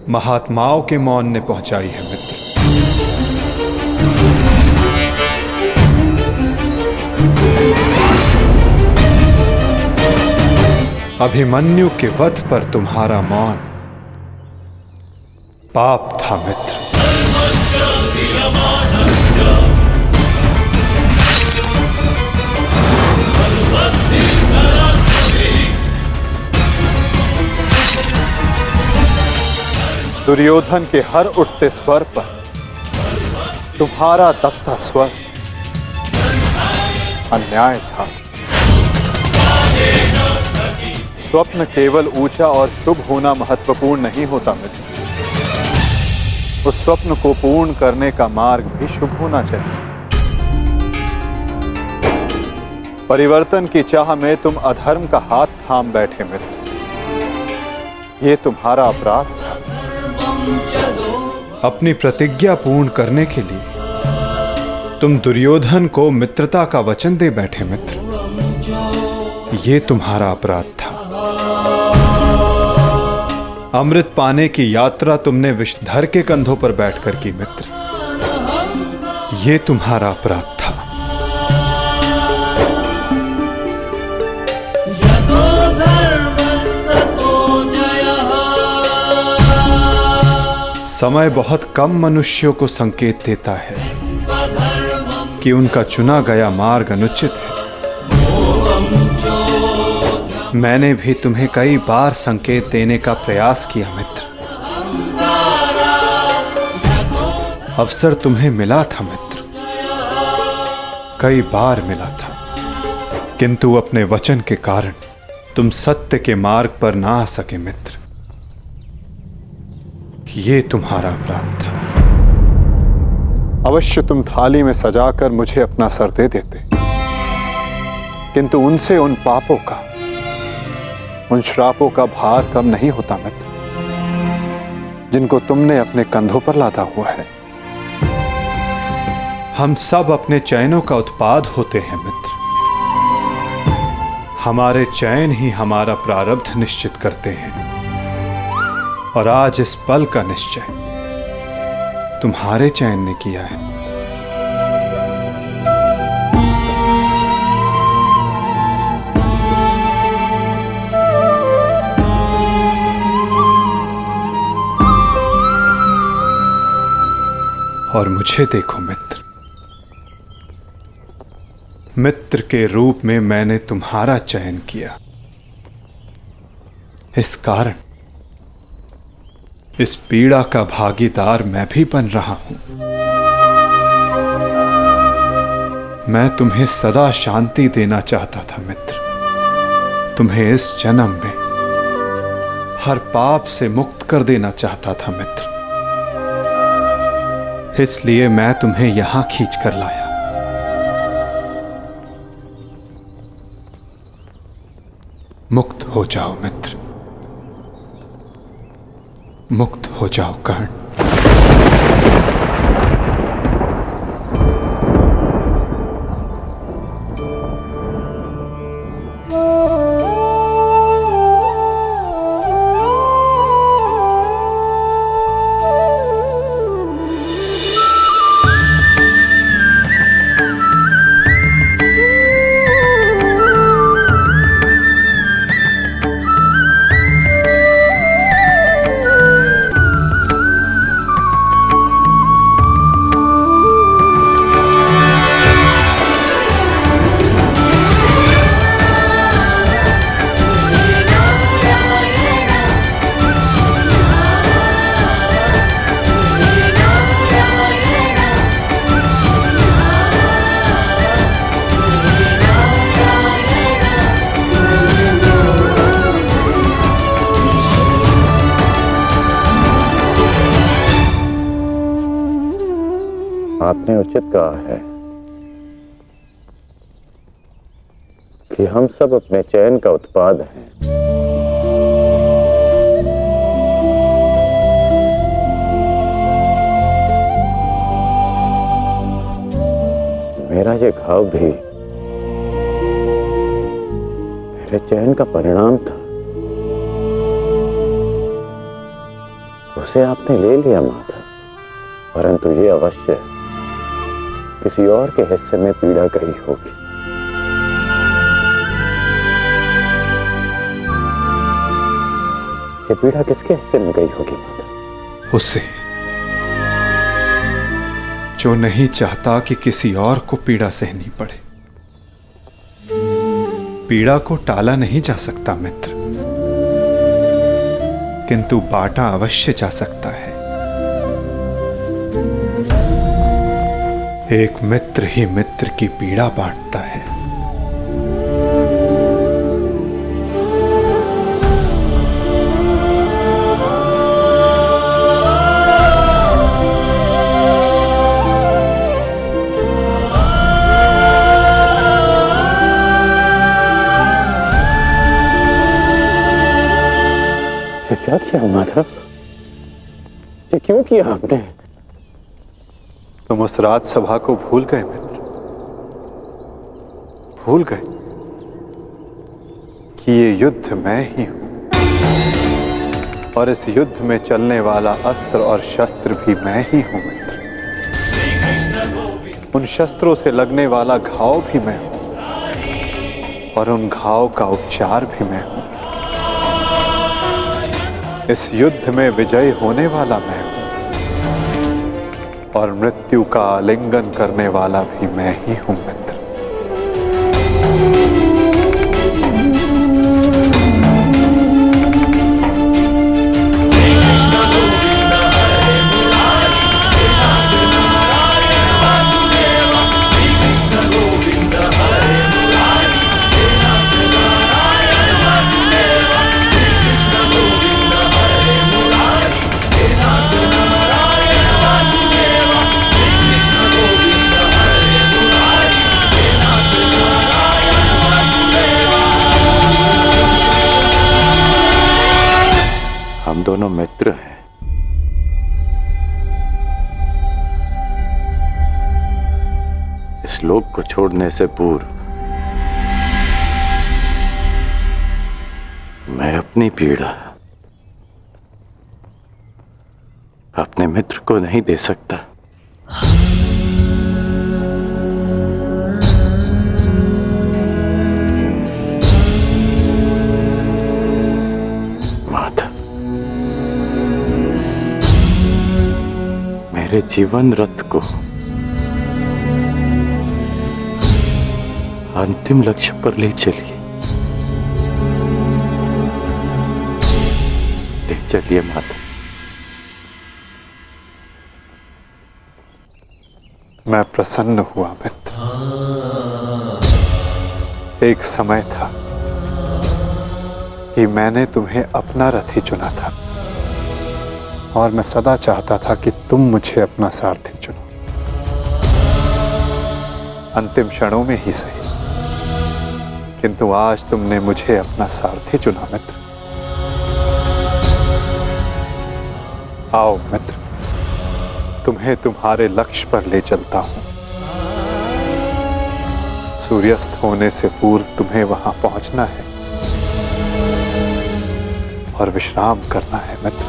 महात्माओं के मौन ने पहुंचाई है मित्र। अभिमन्यु के वध पर तुम्हारा मौन पाप था मित्र। दुर्योधन के हर उठते स्वर पर तुम्हारा दबता स्वर अन्याय था। स्वप्न केवल ऊंचा और शुभ होना महत्वपूर्ण नहीं होता मित्र, उस स्वप्न को पूर्ण करने का मार्ग भी शुभ होना चाहिए। परिवर्तन की चाह में तुम अधर्म का हाथ थाम बैठे मित्र, ये तुम्हारा अपराध था। अपनी प्रतिज्ञा पूर्ण करने के लिए तुम दुर्योधन को मित्रता का वचन दे बैठे मित्र, ये तुम्हारा अपराध था। अमृत पाने की यात्रा तुमने विषधर के कंधों पर बैठकर की मित्र, ये तुम्हारा अपराध था। समय बहुत कम मनुष्यों को संकेत देता है कि उनका चुना गया मार्ग अनुचित है। मैंने भी तुम्हें कई बार संकेत देने का प्रयास किया मित्र, अवसर तुम्हें मिला था मित्र, कई बार मिला था, किंतु अपने वचन के कारण तुम सत्य के मार्ग पर ना आ सके मित्र, ये तुम्हारा अपराध था। अवश्य तुम थाली में सजाकर मुझे अपना सर दे देते, किंतु उनसे उन पापों का, उन श्रापों का भार कम नहीं होता मित्र, जिनको तुमने अपने कंधों पर लादा हुआ है। हम सब अपने चैनों का उत्पाद होते हैं मित्र, हमारे चैन ही हमारा प्रारब्ध निश्चित करते हैं, और आज इस पल का निश्चय तुम्हारे चैन ने किया है। और मुझे देखो मित्र, मित्र के रूप में मैंने तुम्हारा चयन किया, इस कारण इस पीड़ा का भागीदार मैं भी बन रहा हूं। मैं तुम्हें सदा शांति देना चाहता था मित्र, तुम्हें इस जन्म में हर पाप से मुक्त कर देना चाहता था मित्र, इसलिए मैं तुम्हें यहां खींच कर लाया। मुक्त हो जाओ मित्र, मुक्त हो जाओ कर्ण। आपने उचित कहा है कि हम सब अपने चयन का उत्पाद हैं। मेरा ये घाव भी मेरे चयन का परिणाम था। उसे आपने ले लिया माता, परंतु ये अवश्य किसी और के हिस्से में पीड़ा गई होगी। ये पीड़ा किसके हिस्से में गई होगी माता? उसे, जो नहीं चाहता कि किसी और को पीड़ा सहनी पड़े। पीड़ा को टाला नहीं जा सकता मित्र, किंतु बांटा अवश्य जा सकता है। एक मित्र ही मित्र की पीड़ा बांटता है। क्या किया माधव? ये क्यों किया आपने? तुम उस राजसभा को भूल गए मित्र, भूल गए कि ये युद्ध मैं ही हूं, और इस युद्ध में चलने वाला अस्त्र और शस्त्र भी मैं ही हूं मित्र। उन शस्त्रों से लगने वाला घाव भी मैं हूं, और उन घाव का उपचार भी मैं हूं। इस युद्ध में विजयी होने वाला मैं हूं, और मृत्यु का आलिंगन करने वाला भी मैं ही हूं मित्र। हम दोनों मित्र हैं। इस लोक को छोड़ने से पूर्व मैं अपनी पीड़ा अपने मित्र को नहीं दे सकता। मेरे जीवन रथ को अंतिम लक्ष्य पर ले चलिए, ले चलिए माता। मैं प्रसन्न हुआ मित्र। एक समय था कि मैंने तुम्हें अपना रथी चुना था, और मैं सदा चाहता था कि तुम मुझे अपना सारथी चुनो, अंतिम क्षणों में ही सही, किंतु आज तुमने मुझे अपना सारथी चुना मित्र। आओ मित्र, तुम्हें तुम्हारे लक्ष्य पर ले चलता हूं। सूर्यास्त होने से पूर्व तुम्हें वहां पहुंचना है और विश्राम करना है मित्र।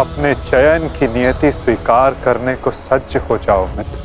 अपने चयन की नियति स्वीकार करने को सज्ज हो जाओ मित्र।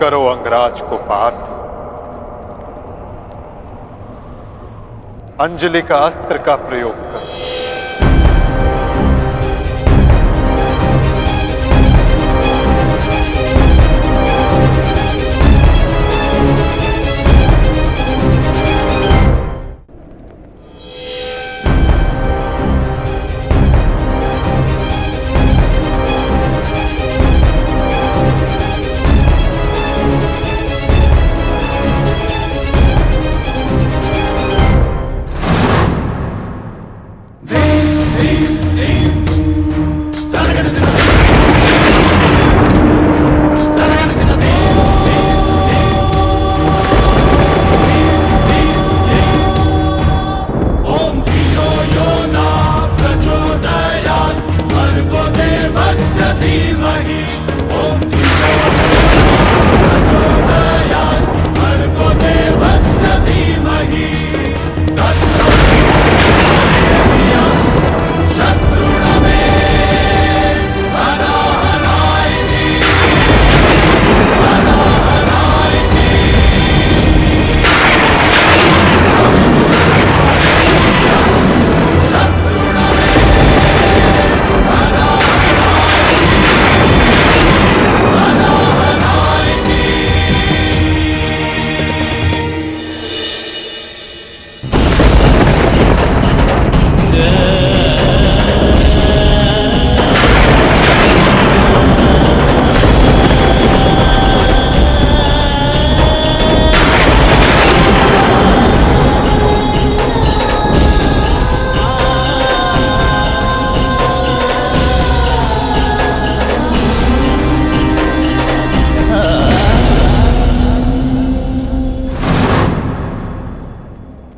करो अंगराज को पार्थ। अंजलि का अस्त्र का प्रयोग करो।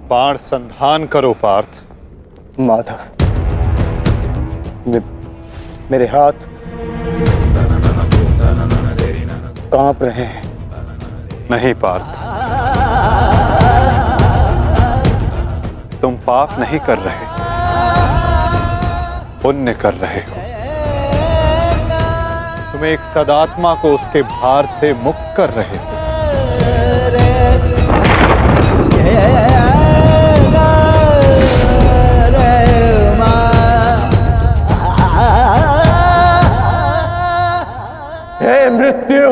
बाण संधान करो पार्थ। माधव, मेरे हाथ कांप रहे हैं। नहीं पार्थ, तुम पाप नहीं कर रहे, पुण्य कर रहे हो। तुम एक सदात्मा को उसके भार से मुक्त कर रहे हो। हे मृत्यु,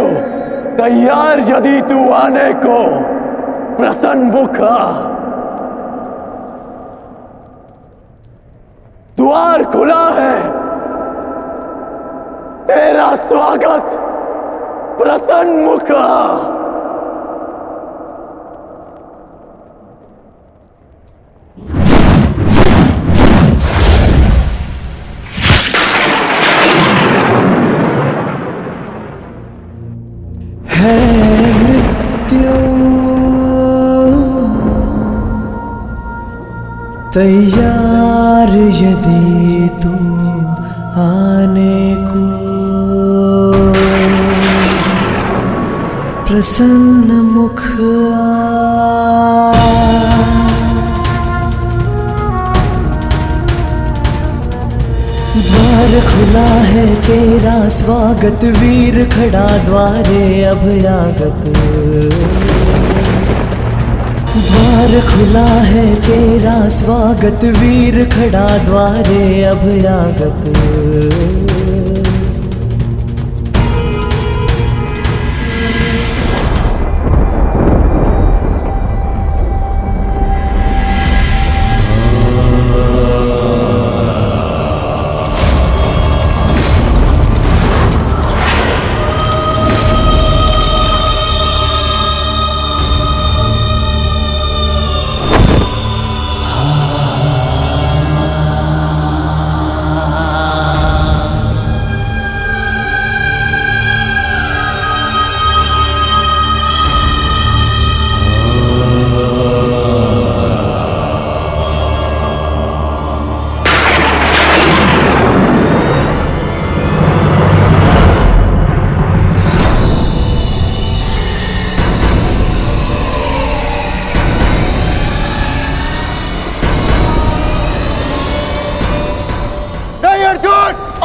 तैयार यदि तू आने को, प्रसन्न मुख आ। द्वार खुला है, तेरा स्वागत, प्रसन्न मुख आ। तैयार यदि तू आने को, प्रसन्न मुख आ। द्वार खुला है तेरा स्वागत, वीर खड़ा द्वारे अभयागत। द्वार खुला है तेरा स्वागत, वीर खड़ा द्वारे अभयागत।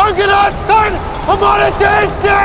अंगराज कर्ण हमारे देश ने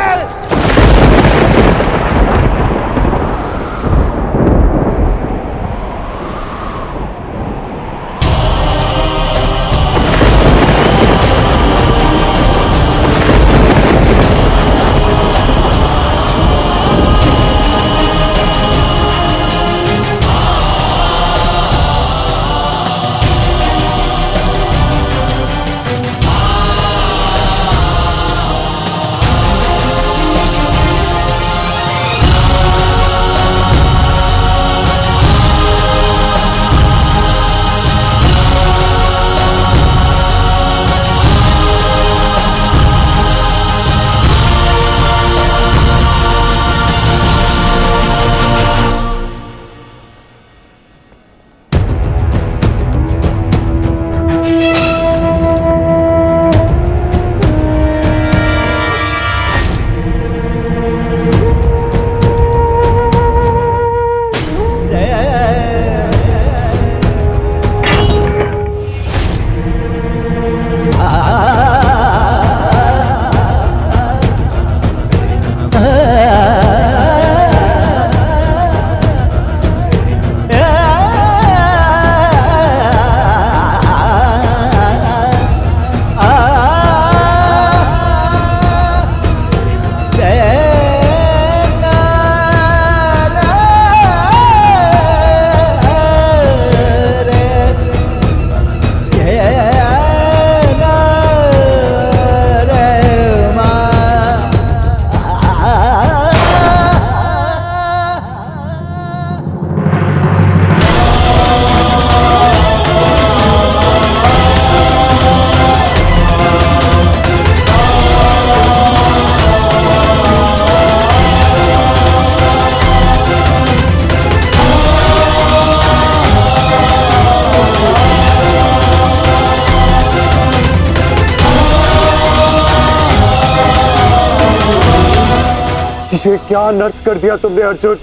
ये क्या अनर्थ कर दिया तुमने अर्जुन?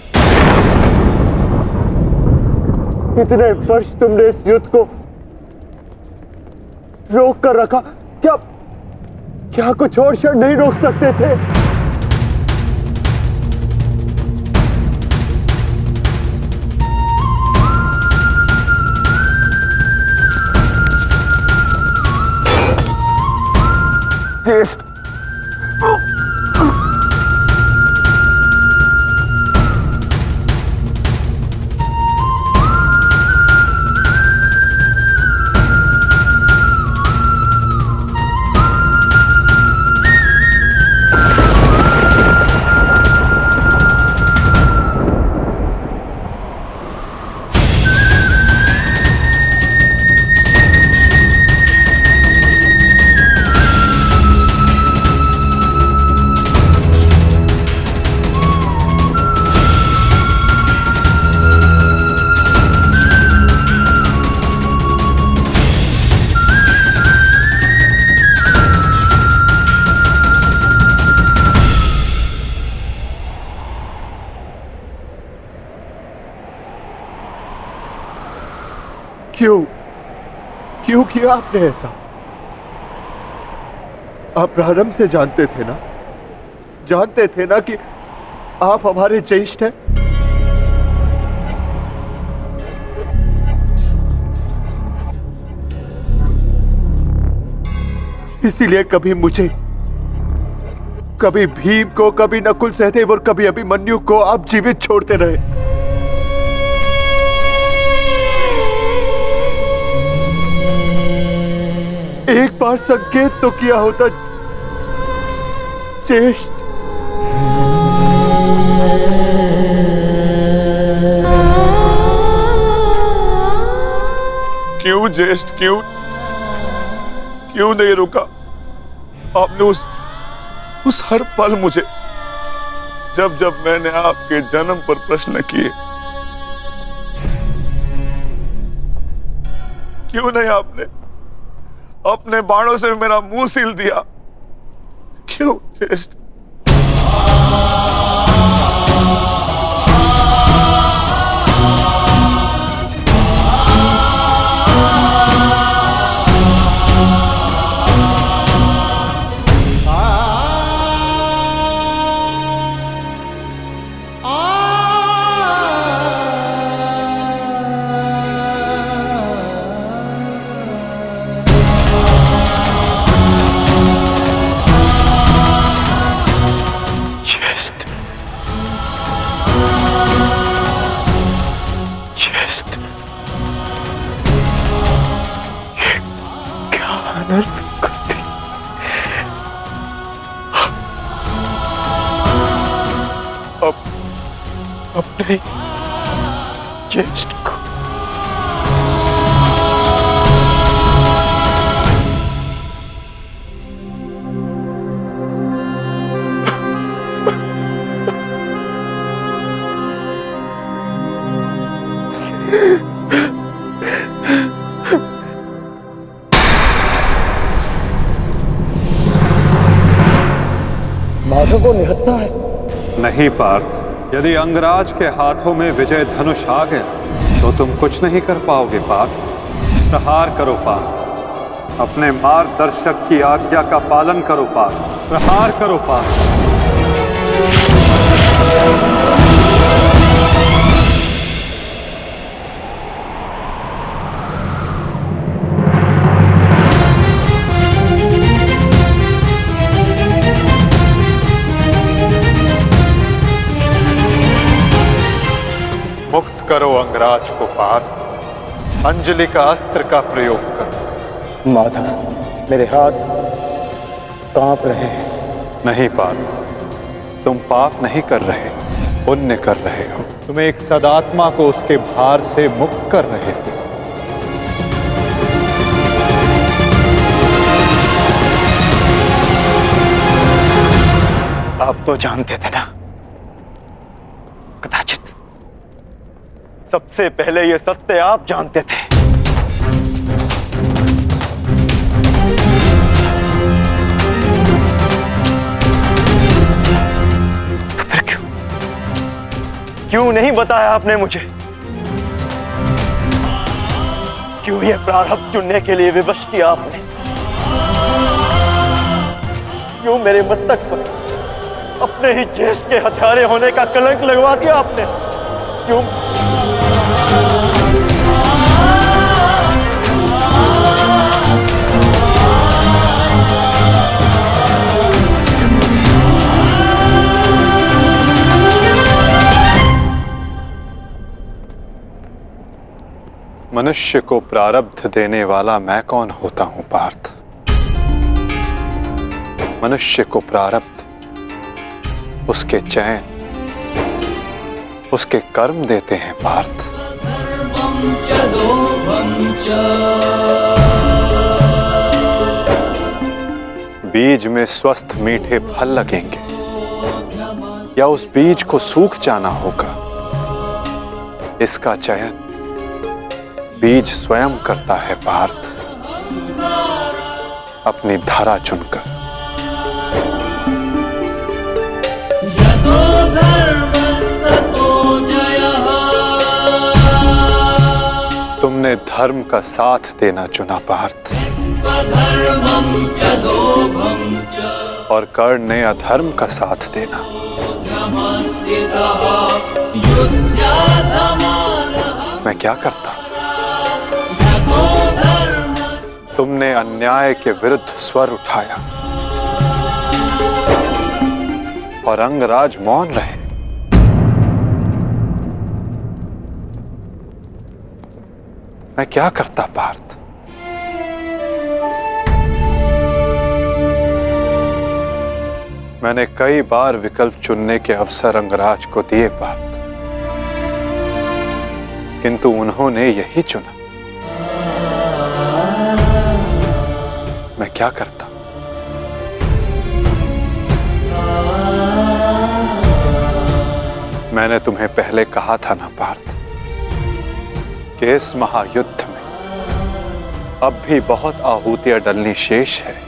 इतने वर्ष तुमने इस युद्ध को रोक कर रखा, क्या कुछ और क्षण नहीं रोक सकते थे? ज्येष्ठ, क्यों किया आपने ऐसा? आप प्रारंभ से जानते थे ना कि आप हमारे ज्येष्ठ हैं। इसीलिए कभी मुझे, कभी भीम को, कभी नकुल सहदेव और कभी अभिमन्यु को आप जीवित छोड़ते रहे। एक बार संकेत तो किया होता ज्येष्ठ। क्यों ज्येष्ठ, क्यों नहीं रुका आपने? उस हर पल मुझे, जब मैंने आपके जन्म पर प्रश्न किए, क्यों नहीं आपने अपने बाणों से मेरा मुंह सील दिया? क्यों ज्येष्ठ? अपने ज्येष्ठ को माधव को निहत्था है। नहीं पार्थ, यदि अंगराज के हाथों में विजय धनुष आ गया तो तुम कुछ नहीं कर पाओगे पार्थ। प्रहार करो पार्थ, अपने मार्गदर्शक की आज्ञा का पालन करो पार्थ। प्रहार करो पार्थ। मुक्त करो अंगराज को पार्थ। अंजलि का अस्त्र का प्रयोग करो। माधव, मेरे हाथ कांप रहे हैं। नहीं पार्थ, तुम पाप नहीं कर रहे, पुण्य कर रहे हो। तुम एक सदात्मा को उसके भार से मुक्त कर रहे हो। आप तो जानते थे ना, कदाचित सबसे पहले ये सत्य आप जानते थे। तो फिर क्यों क्यों नहीं बताया आपने मुझे? क्यों ये प्रारब्ध चुनने के लिए विवश किया आपने? क्यों मेरे मस्तक पर अपने ही ज्येष्ठ के हत्यारे होने का कलंक लगवा दिया आपने? क्यों? मनुष्य को प्रारब्ध देने वाला मैं कौन होता हूं पार्थ? मनुष्य को प्रारब्ध उसके चयन, उसके कर्म देते हैं पार्थ। बीज में स्वस्थ मीठे फल लगेंगे या उस बीज को सूख जाना होगा, इसका चयन बीज स्वयं करता है पार्थ, अपनी धारा चुनकर। तुमने धर्म का साथ देना चुना पार्थ, और कर्ण ने अधर्म का साथ देना। मैं क्या करता? तुमने अन्याय के विरुद्ध स्वर उठाया और अंगराज मौन रहे। मैं क्या करता पार्थ? मैंने कई बार विकल्प चुनने के अवसर अंगराज को दिए पार्थ, किंतु उन्होंने यही चुना। मैं क्या करता? मैंने तुम्हें पहले कहा था ना पार्थ कि इस महायुद्ध में अब भी बहुत आहूतियां डलनी शेष है।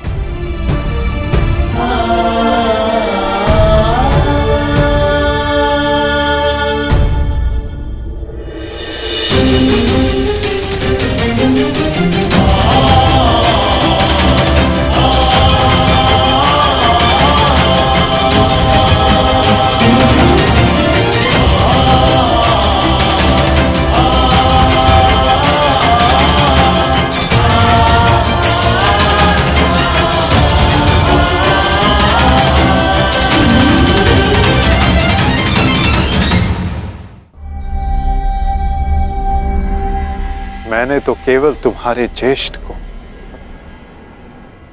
मैंने तो केवल तुम्हारे ज्येष्ठ को,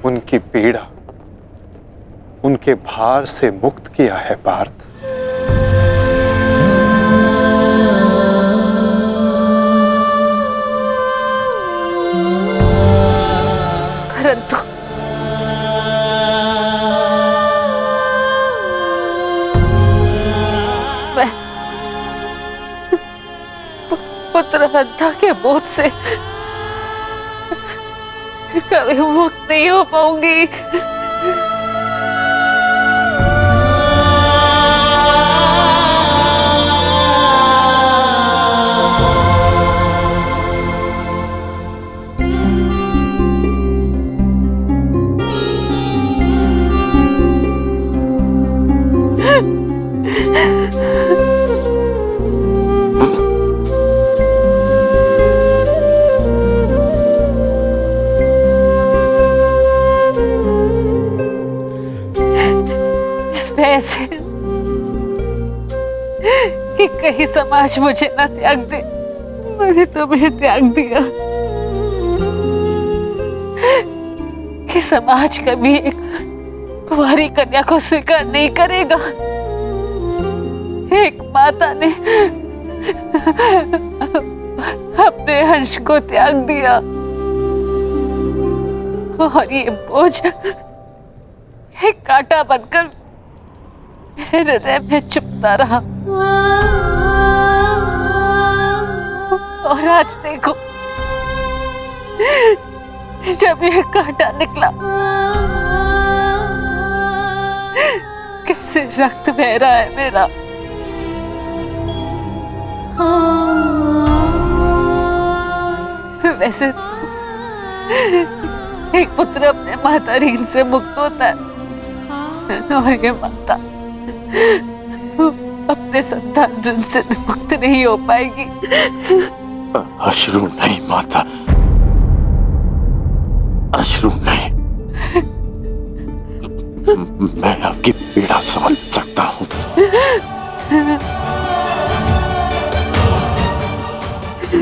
उनकी पीड़ा, उनके भार से मुक्त किया है पार्थ। परंतु पुत्र हत्या के बोझ से कभी मुक्त नहीं हो पाऊंगी। ऐसे कि कहीं समाज मुझे न त्याग दे। मैंने तुम्हें त्याग दिया कि समाज कभी एक कुंवारी कन्या को स्वीकार नहीं करेगा। एक माता ने अपने अंश को त्याग दिया और ये बोझ एक कांटा बनकर मेरे हृदय में चुभता रहा। और आज देखो, जब ये कांटा निकला, कैसे रक्त बह रहा है मेरा। वैसे एक पुत्र अपने माता ऋण से मुक्त होता है और ये माता अपने संतान ऋण से मुक्त नहीं हो पाएगी। अश्रु नहीं माता, अश्रु नहीं। मैं आपकी पीड़ा समझ सकता हूँ।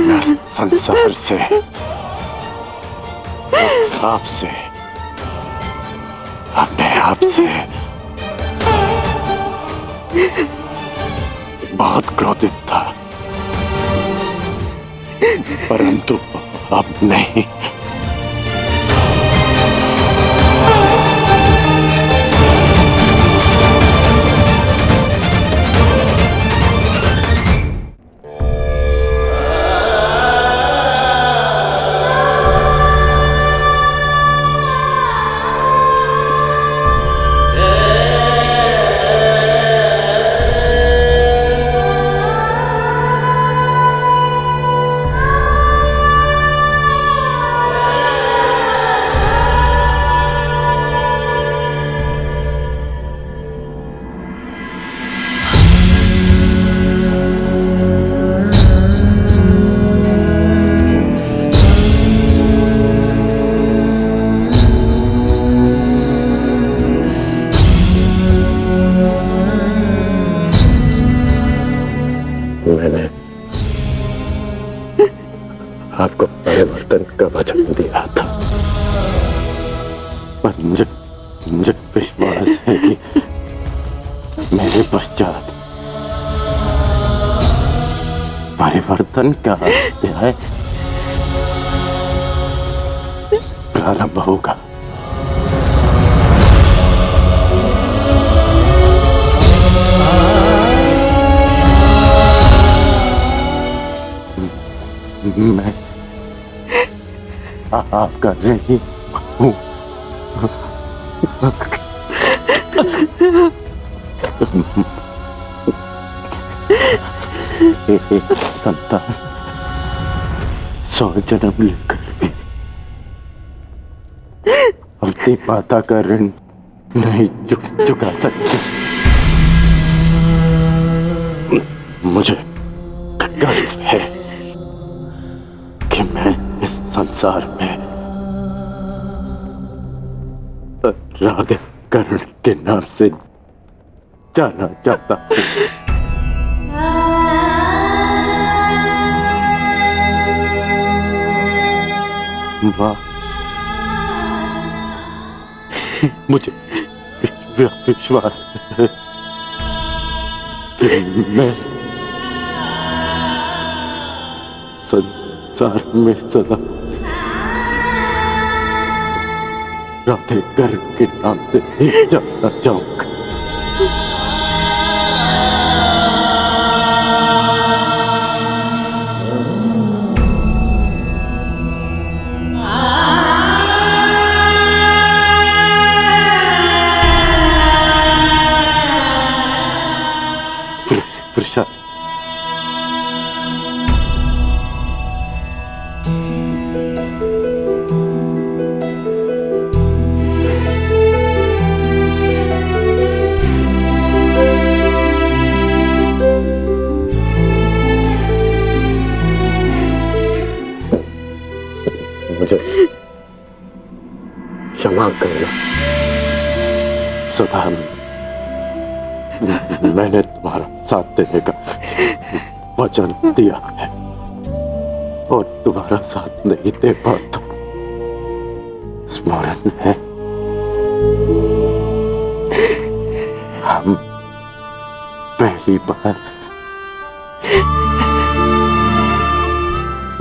मैं संसार से, आपसे, अपने आप से बहुत क्रोधित था, परंतु अब नहीं। मैंने आपको परिवर्तन का वचन दिया था, पर मुझे विश्वास है कि मेरे पश्चात परिवर्तन का अध्याय प्रारंभ होगा। मैं आपका नहीं हूँ। संतान 100 जन्म लेकर भी अपनी माता का ऋण नहीं चुका सकते। मुझे गर्व है कि मैं इस संसार में राधा कर्ण के नाम से जाना चाहता हूँ। माँ, मुझे विश्वास है कि मैं संसार में सदा राधे कर्ण के नाम से ही जाना चाहूंगा। प्रसाद, मुझे क्षमा करना। सदा मैंने तुम्हारा साथ देने का वचन दिया है और तुम्हारा साथ नहीं दे पाता। स्मरण है, हम पहली बार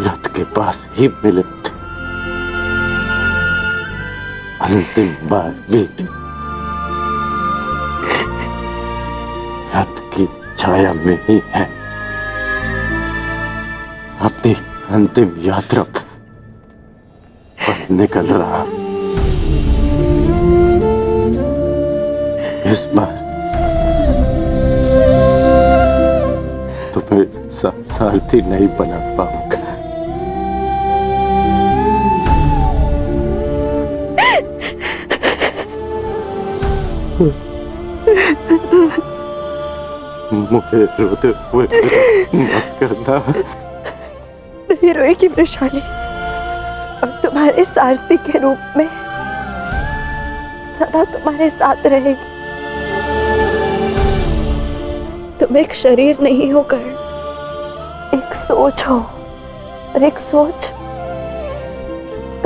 रथ के पास ही मिले थे, अंतिम बार भी रथ की छाया में ही है। अपनी अंतिम यात्रा पर निकल रहा। इस बार तुम्हें सारथी नहीं बना पाऊंगा। मुझे रोते हुए मत करना। नहीं रोएगी वृषाली, अब तुम्हारे सारथी के रूप में सदा तुम्हारे साथ रहेगी। तुम एक शरीर नहीं हो कर्ण, एक सोच हो, और एक सोच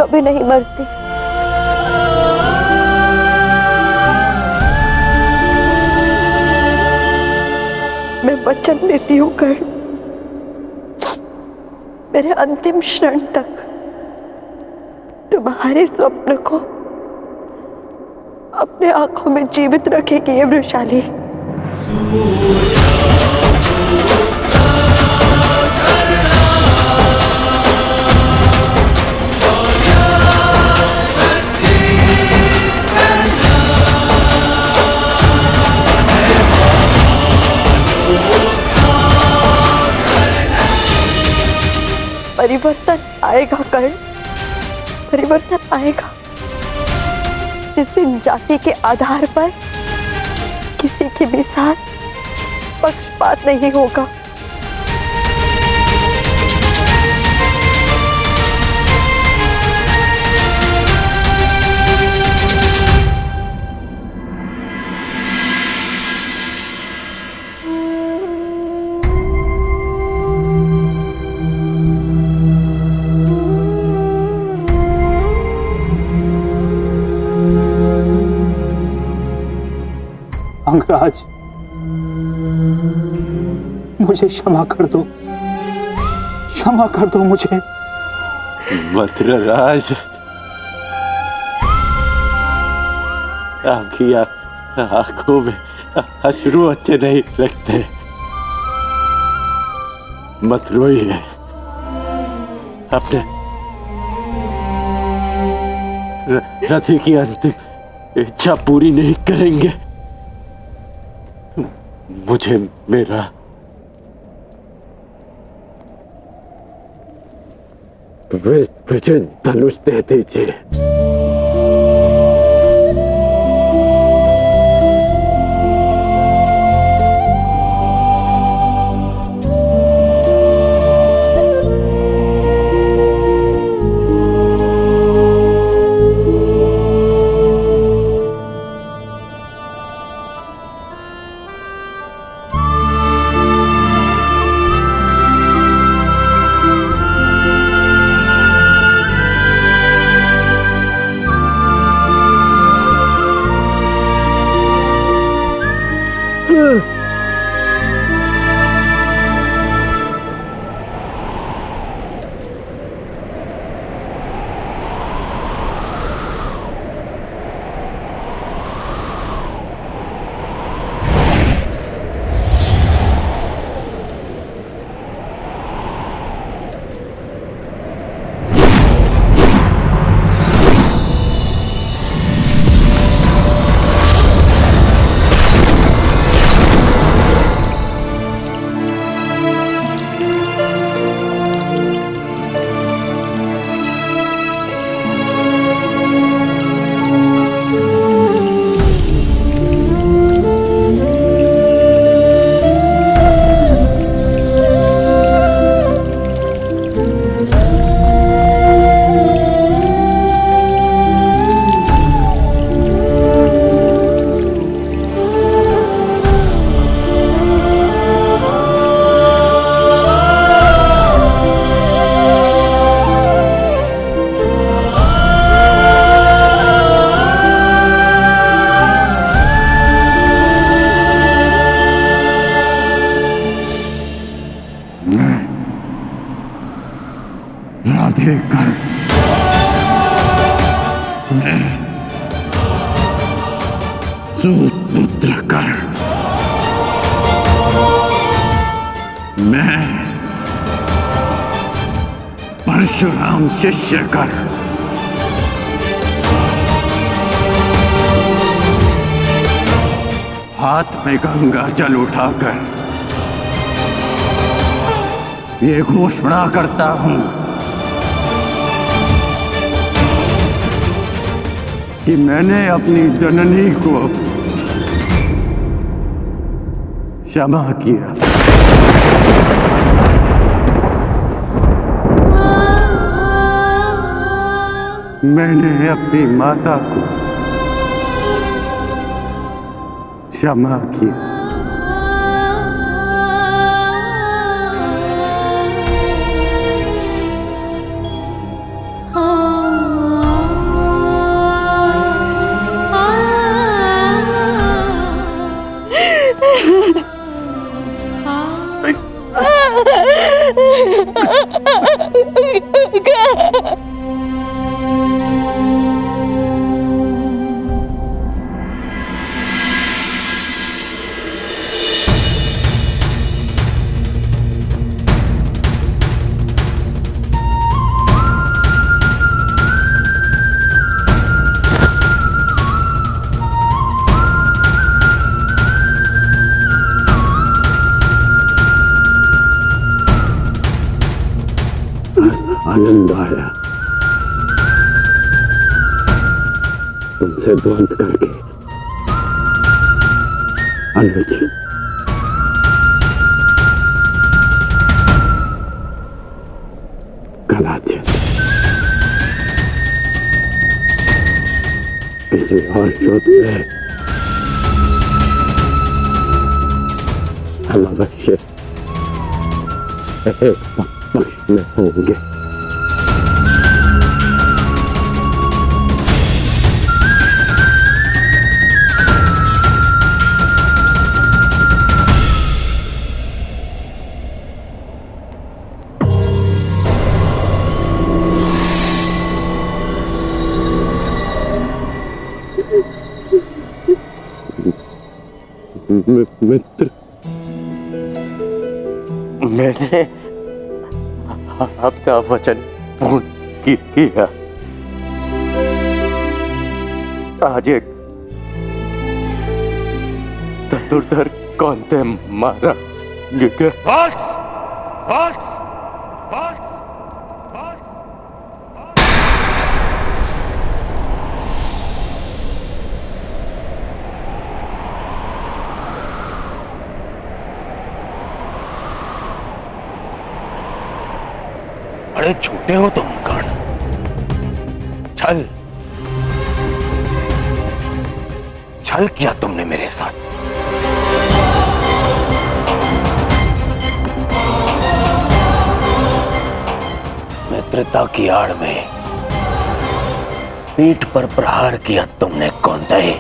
कभी नहीं मरती। मैं वचन देती हूँ कर्ण, मेरे अंतिम क्षण तक तुम्हारे स्वप्न को अपने आंखों में जीवित रखेगी ये वृषाली। परिवर्तन आएगा कर्ण, परिवर्तन आएगा जिस दिन जाति के आधार पर किसी के भी साथ पक्षपात नहीं होगा। अंगराज, मुझे क्षमा कर दो, क्षमा कर दो मुझे। मद्रराज, आपकी आंखों में अश्रु अच्छे नहीं लगते। मत रोइए, अपने रथी की अंतिम इच्छा पूरी नहीं करेंगे। मुझे मेरा विजय धनुष दे दीजिए। राधे कर्ण, मैं सूतपुत्र कर्ण, मैं परशुराम शिष्य कर्ण, हाथ में गंगा जल उठाकर ये घोषणा करता हूं कि मैंने अपनी जननी को क्षमा किया। मैंने अपनी माता को क्षमा किया। आनंद आया तुमसे द्वंद करके। अनुज, कदाचित किसी और युद्ध में हम अवश्य एक पक्ष में होंगे। मित्र, मैंने अपना वचन पूर्ण किया। आज एक धनुर्धर कौन थे मारा गया। बस बस बस बड़े छोटे हो तुम कर्ण। छल छल किया तुमने मेरे साथ। मित्रता की आड़ में पीठ पर प्रहार किया तुमने कौंतेय।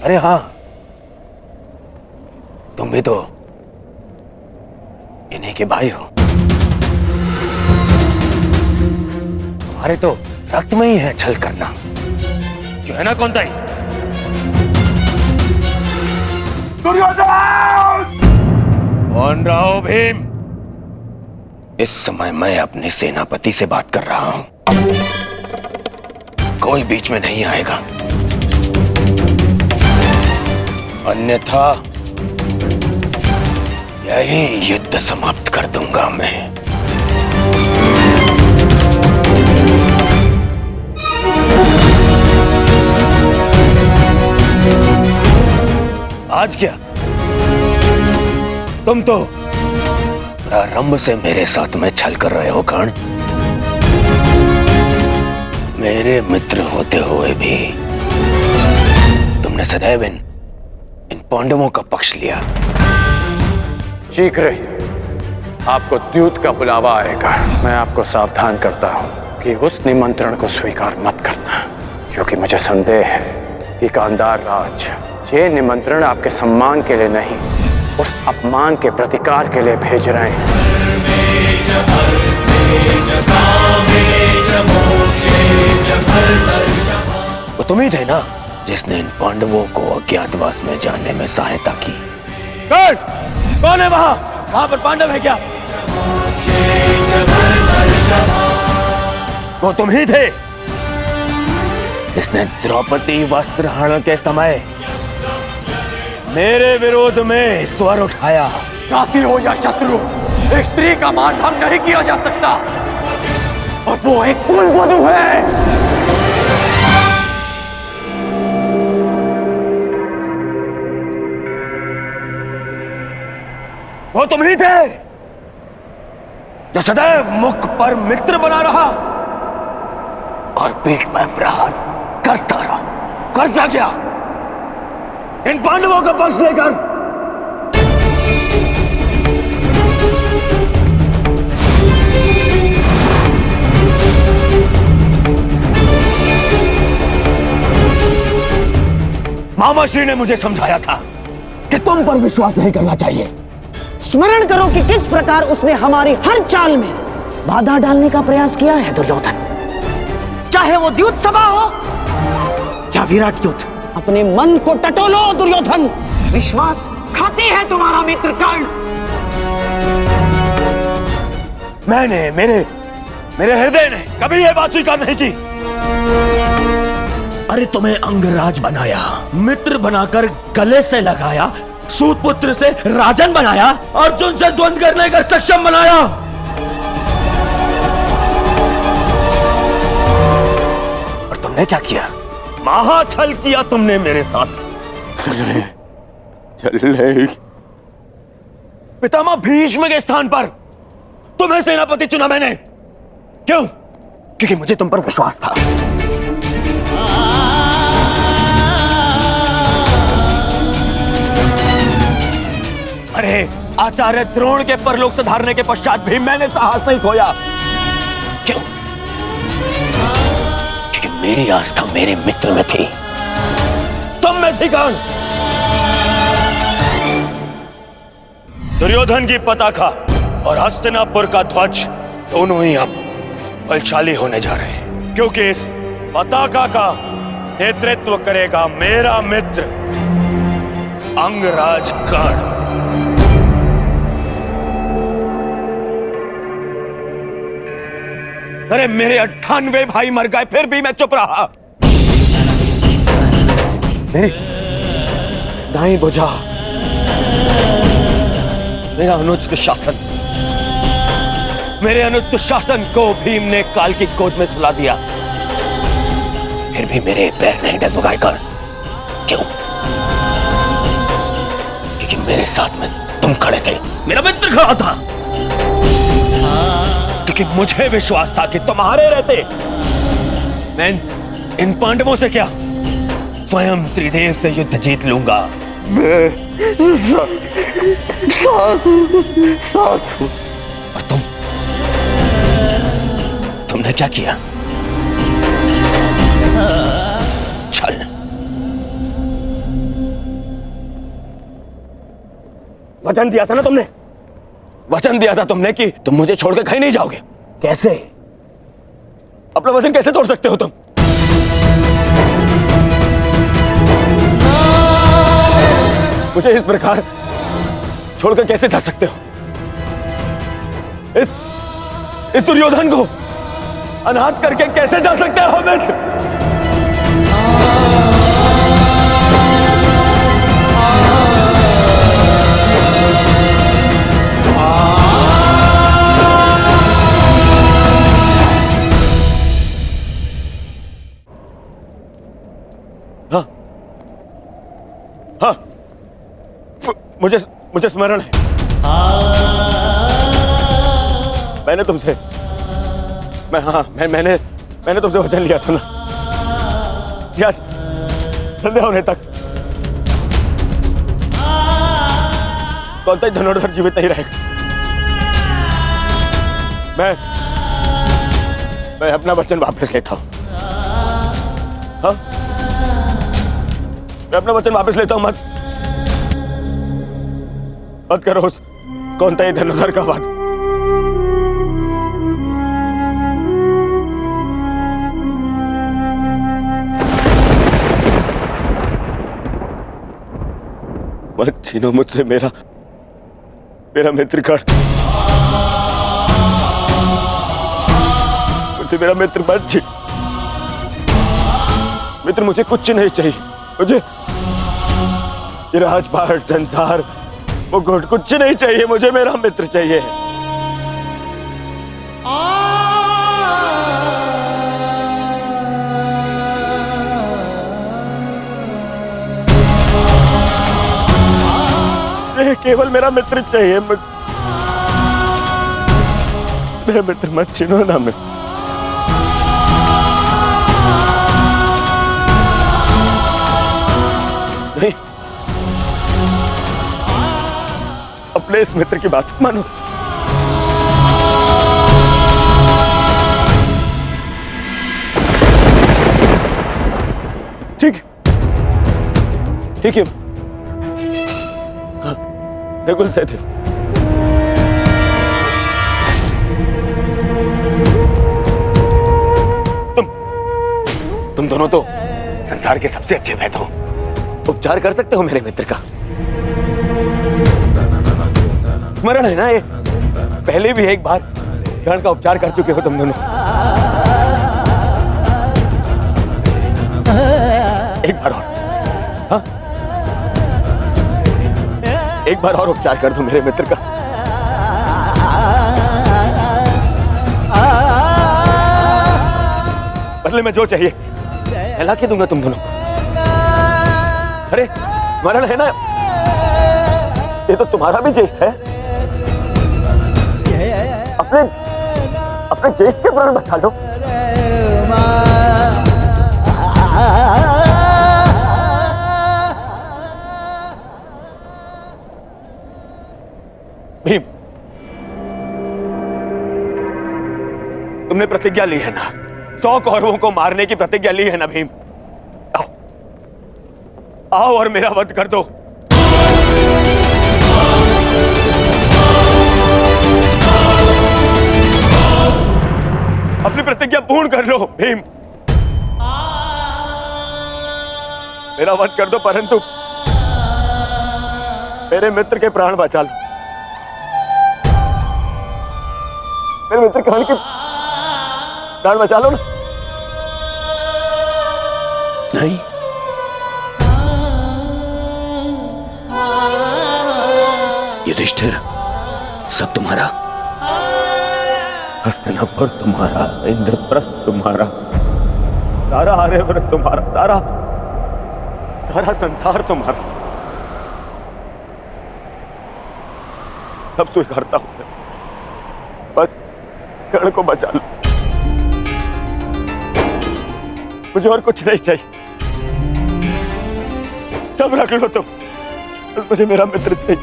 अरे हाँ, तुम भी तो इन्हीं के भाई हो। तुम्हारे तो रक्त में ही है छल करना, जो है ना कौंतेय? कौन रहो भीम? इस समय मैं अपने सेनापति से बात कर रहा हूं, कोई बीच में नहीं आएगा, अन्यथा यही युद्ध समाप्त कर दूंगा मैं। आज क्या तुम तो प्रारंभ से मेरे साथ में छल कर रहे हो कर्ण। मेरे मित्र होते हुए भी तुमने सदैव इन पांडवों का पक्ष लिया। शीघ्र ही आपको द्यूत का बुलावा आएगा। मैं आपको सावधान करता हूं कि उस निमंत्रण को स्वीकार मत करना, क्योंकि मुझे संदेह है कि गांधार राज ये निमंत्रण आपके सम्मान के लिए नहीं, उस अपमान के प्रतिकार के लिए भेज रहे हैं। वो तुम ही थे ना जिसने इन पांडवों को अज्ञातवास में जाने में सहायता की। कौन है वहां पर पांडव है क्या? वो तुम ही थे जिसने द्रौपदी वस्त्रहरण के समय मेरे विरोध में स्वर उठाया। काशी हो या शत्रु, एक स्त्री का मान भंग नहीं किया जा सकता, और वो एक कुलवधू है। वो तुम ही थे जो सदैव मुख पर मित्र बना रहा और पीठ में प्रहार करता रहा। करता क्या? इन पांडवों का पक्ष लेकर मामाश्री ने मुझे समझाया था कि तुम पर विश्वास नहीं करना चाहिए। स्मरण करो कि किस प्रकार उसने हमारी हर चाल में बाधा डालने का प्रयास किया है दुर्योधन। चाहे वो द्यूत सभा हो या विराट युद्ध, अपने मन को टटोलो दुर्योधन। विश्वास खाते हैं तुम्हारा मित्र कर्ण। मैंने मेरे हृदय ने कभी यह बात स्वीकार नहीं की। अरे तुम्हें अंगराज बनाया, मित्र बनाकर गले से लगाया, सूतपुत्र से राजन बनाया, अर्जुन से द्वंद्व करने का सक्षम बनाया। और तुमने क्या किया? महाछल किया तुमने मेरे साथ। चले पितामह भीष्म के स्थान पर तुम्हें सेनापति चुना मैंने। क्यों? क्योंकि मुझे तुम पर विश्वास था। अरे आचार्य द्रोण के परलोक सुधारने के पश्चात भी मैंने साहस नहीं खोया। क्यों? क्योंकि मेरी आस्था मेरे मित्र में थी, तुम में थी कौन? दुर्योधन की पताका और हस्तिनापुर का ध्वज दोनों ही अब बलशाली होने जा रहे हैं, क्योंकि इस पताका का नेतृत्व करेगा मेरा मित्र अंगराज कर्ण। अरे मेरे 98 भाई मर गए, फिर भी मैं चुप रहा। मेरी दाईं भुजा, मेरा अनुज दुशासन, मेरे अनुज दुशासन को भीम ने काल की गोद में सुला दिया, फिर भी मेरे पैर नहीं डगमगाए कर्ण। क्यों? क्योंकि मेरे साथ में तुम खड़े थे, मेरा मित्र खड़ा था। क्योंकि मुझे विश्वास था कि तुम्हारे रहते मैं इन पांडवों से क्या, स्वयं त्रिदेव से युद्ध जीत लूंगा। और तुमने क्या किया? छल। वचन दिया था ना तुमने, वचन दिया था तुमने कि तुम मुझे छोड़कर कहीं नहीं जाओगे। कैसे? अपना वचन कैसे तोड़ सकते हो तुम? मुझे इस प्रकार छोड़कर कैसे जा सकते हो? इस दुर्योधन को अनाथ करके कैसे जा सकते हो मित्र? हाँ, मुझे स्मरण है। मैंने तुमसे वचन लिया था ना, याद? संध्या होने तक कौन सा धनुर्धर जीवित नहीं रहेगा। मैं अपना वचन वापस लेता हूं। हाँ, मैं अपना वचन वापस लेता हूं। मत करो उस कौन सा धनुर्धर का वाद। छीनो मुझसे मेरा मेरा मित्रगण, मुझे मेरा मित्र मत छीन। मित्र मुझे कुछ नहीं चाहिए, मुझे ये राजपाट संसार वो घुट कुछ नहीं चाहिए, मुझे मेरा मित्र चाहिए। ये केवल मेरा मित्र चाहिए, मेरा मित्र मत छीनो ना। मैं नहीं, अपने इस मित्र की बात मानो। ठीक ठीक है, बिल्कुल सहते। तुम दोनों तो संसार के सबसे अच्छे वैद्य हो, उपचार कर सकते हो मेरे मित्र का। स्मरण है ना ये, पहले भी एक बार प्राण का उपचार कर चुके हो तुम दोनों। एक बार और, हाँ? एक बार और उपचार कर दो मेरे मित्र का। बदले में जो चाहिए मैं ला के दूंगा तुम दोनों। अरे स्मरण है ना, ये तो तुम्हारा भी ज्येष्ठ है। अपने ज्येष्ठ के प्राण बचा लो। भीम, तुमने प्रतिज्ञा ली है ना, 100 कौरवों को मारने की प्रतिज्ञा ली है ना भीम? आओ आओ और मेरा वध कर दो। अपनी प्रतिज्ञा पूर्ण कर लो भीम, मेरा वध कर दो, परंतु मेरे मित्र के प्राण बचा लो। मेरे मित्र कर्ण के प्राण बचा लो ना। नहीं, युधिष्ठिर सब तुम्हारा, हस्तिनापुर तुम्हारा, इंद्रप्रस्थ तुम्हारा, सारा आर्यवर्त तुम्हारा, सारा संसार तुम्हारा, सब स्वीकारता हूं मैं, बस कर्ण को बचा लो। मुझे और कुछ नहीं चाहिए, सब रख लो तुम, बस मुझे मेरा मित्र चाहिए।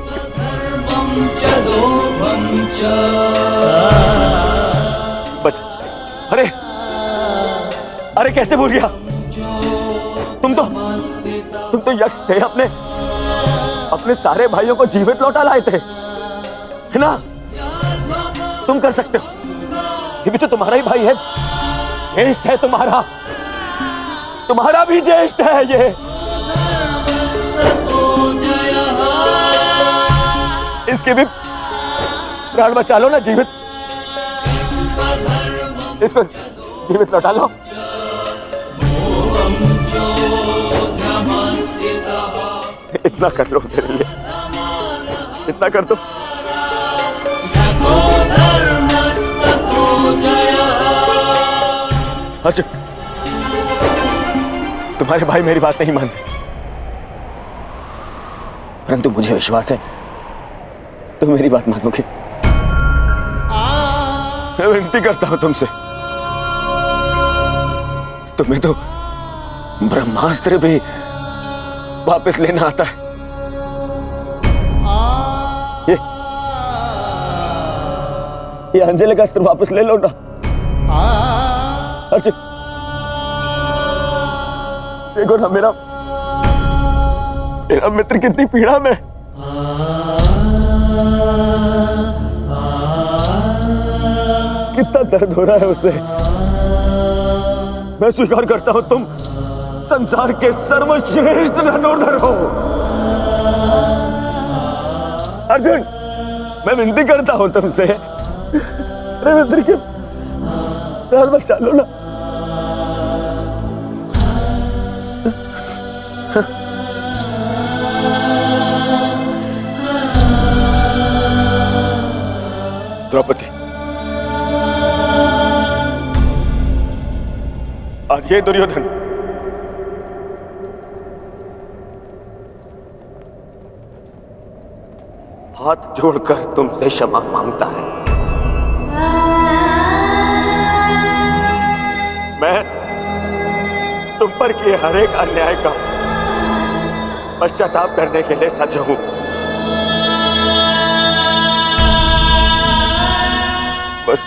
बच, अरे अरे कैसे भूल गया? तुम तो यक्ष थे, अपने सारे भाइयों को जीवित लौटा लाए थे, है ना? तुम कर सकते हो, ये भी तो तुम्हारा ही भाई है, ज्येष्ठ है तुम्हारा भी ज्येष्ठ है ये। इसके भी प्राण बचा लो ना, जीवित, इसको जीवित लौटा लो। इतना कर लो मेरे लिए, इतना कर दो। अर्जुन, तुम्हारे भाई मेरी बात नहीं मानते, परंतु मुझे विश्वास है तुम मेरी बात मानोगे। मैं विनती करता हूं तुमसे, तुम्हें तो ब्रह्मास्त्र भी वापस लेना आता है। ये अंजलि का अस्त्र वापस ले लो ना अर्जुन। देखो ना मेरा मित्र कितनी पीड़ा में। कितना दर्द हो रहा है उससे। मैं स्वीकार करता हूं तुम संसार के सर्वश्रेष्ठ धनुर्धर हो, अर्जुन, मैं विनती करता हूं तुमसे, अरे मित्र के प्राण बचा लो ना। द्रौपदी, आज ये दुर्योधन हाथ जोड़कर तुमसे क्षमा मांगता है। मैं तुम पर किए हर एक अन्याय का पश्चाताप करने के लिए सज्ज हूं। बस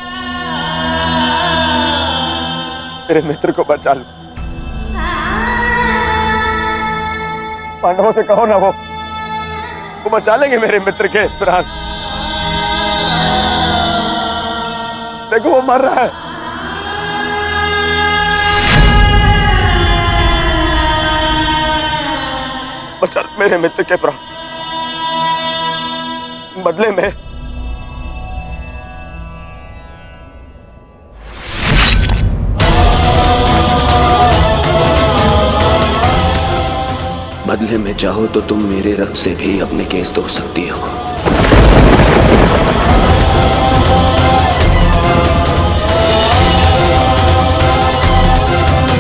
मेरे मित्र को बचा लो। पांडवों से कहो ना, वो बचा लेंगे मेरे मित्र के प्राण। देखो वो मर रहा है। बचा मेरे मित्र के प्राण, बदले में चाहो तो तुम मेरे रक्त से भी अपने केस धो सकती हो।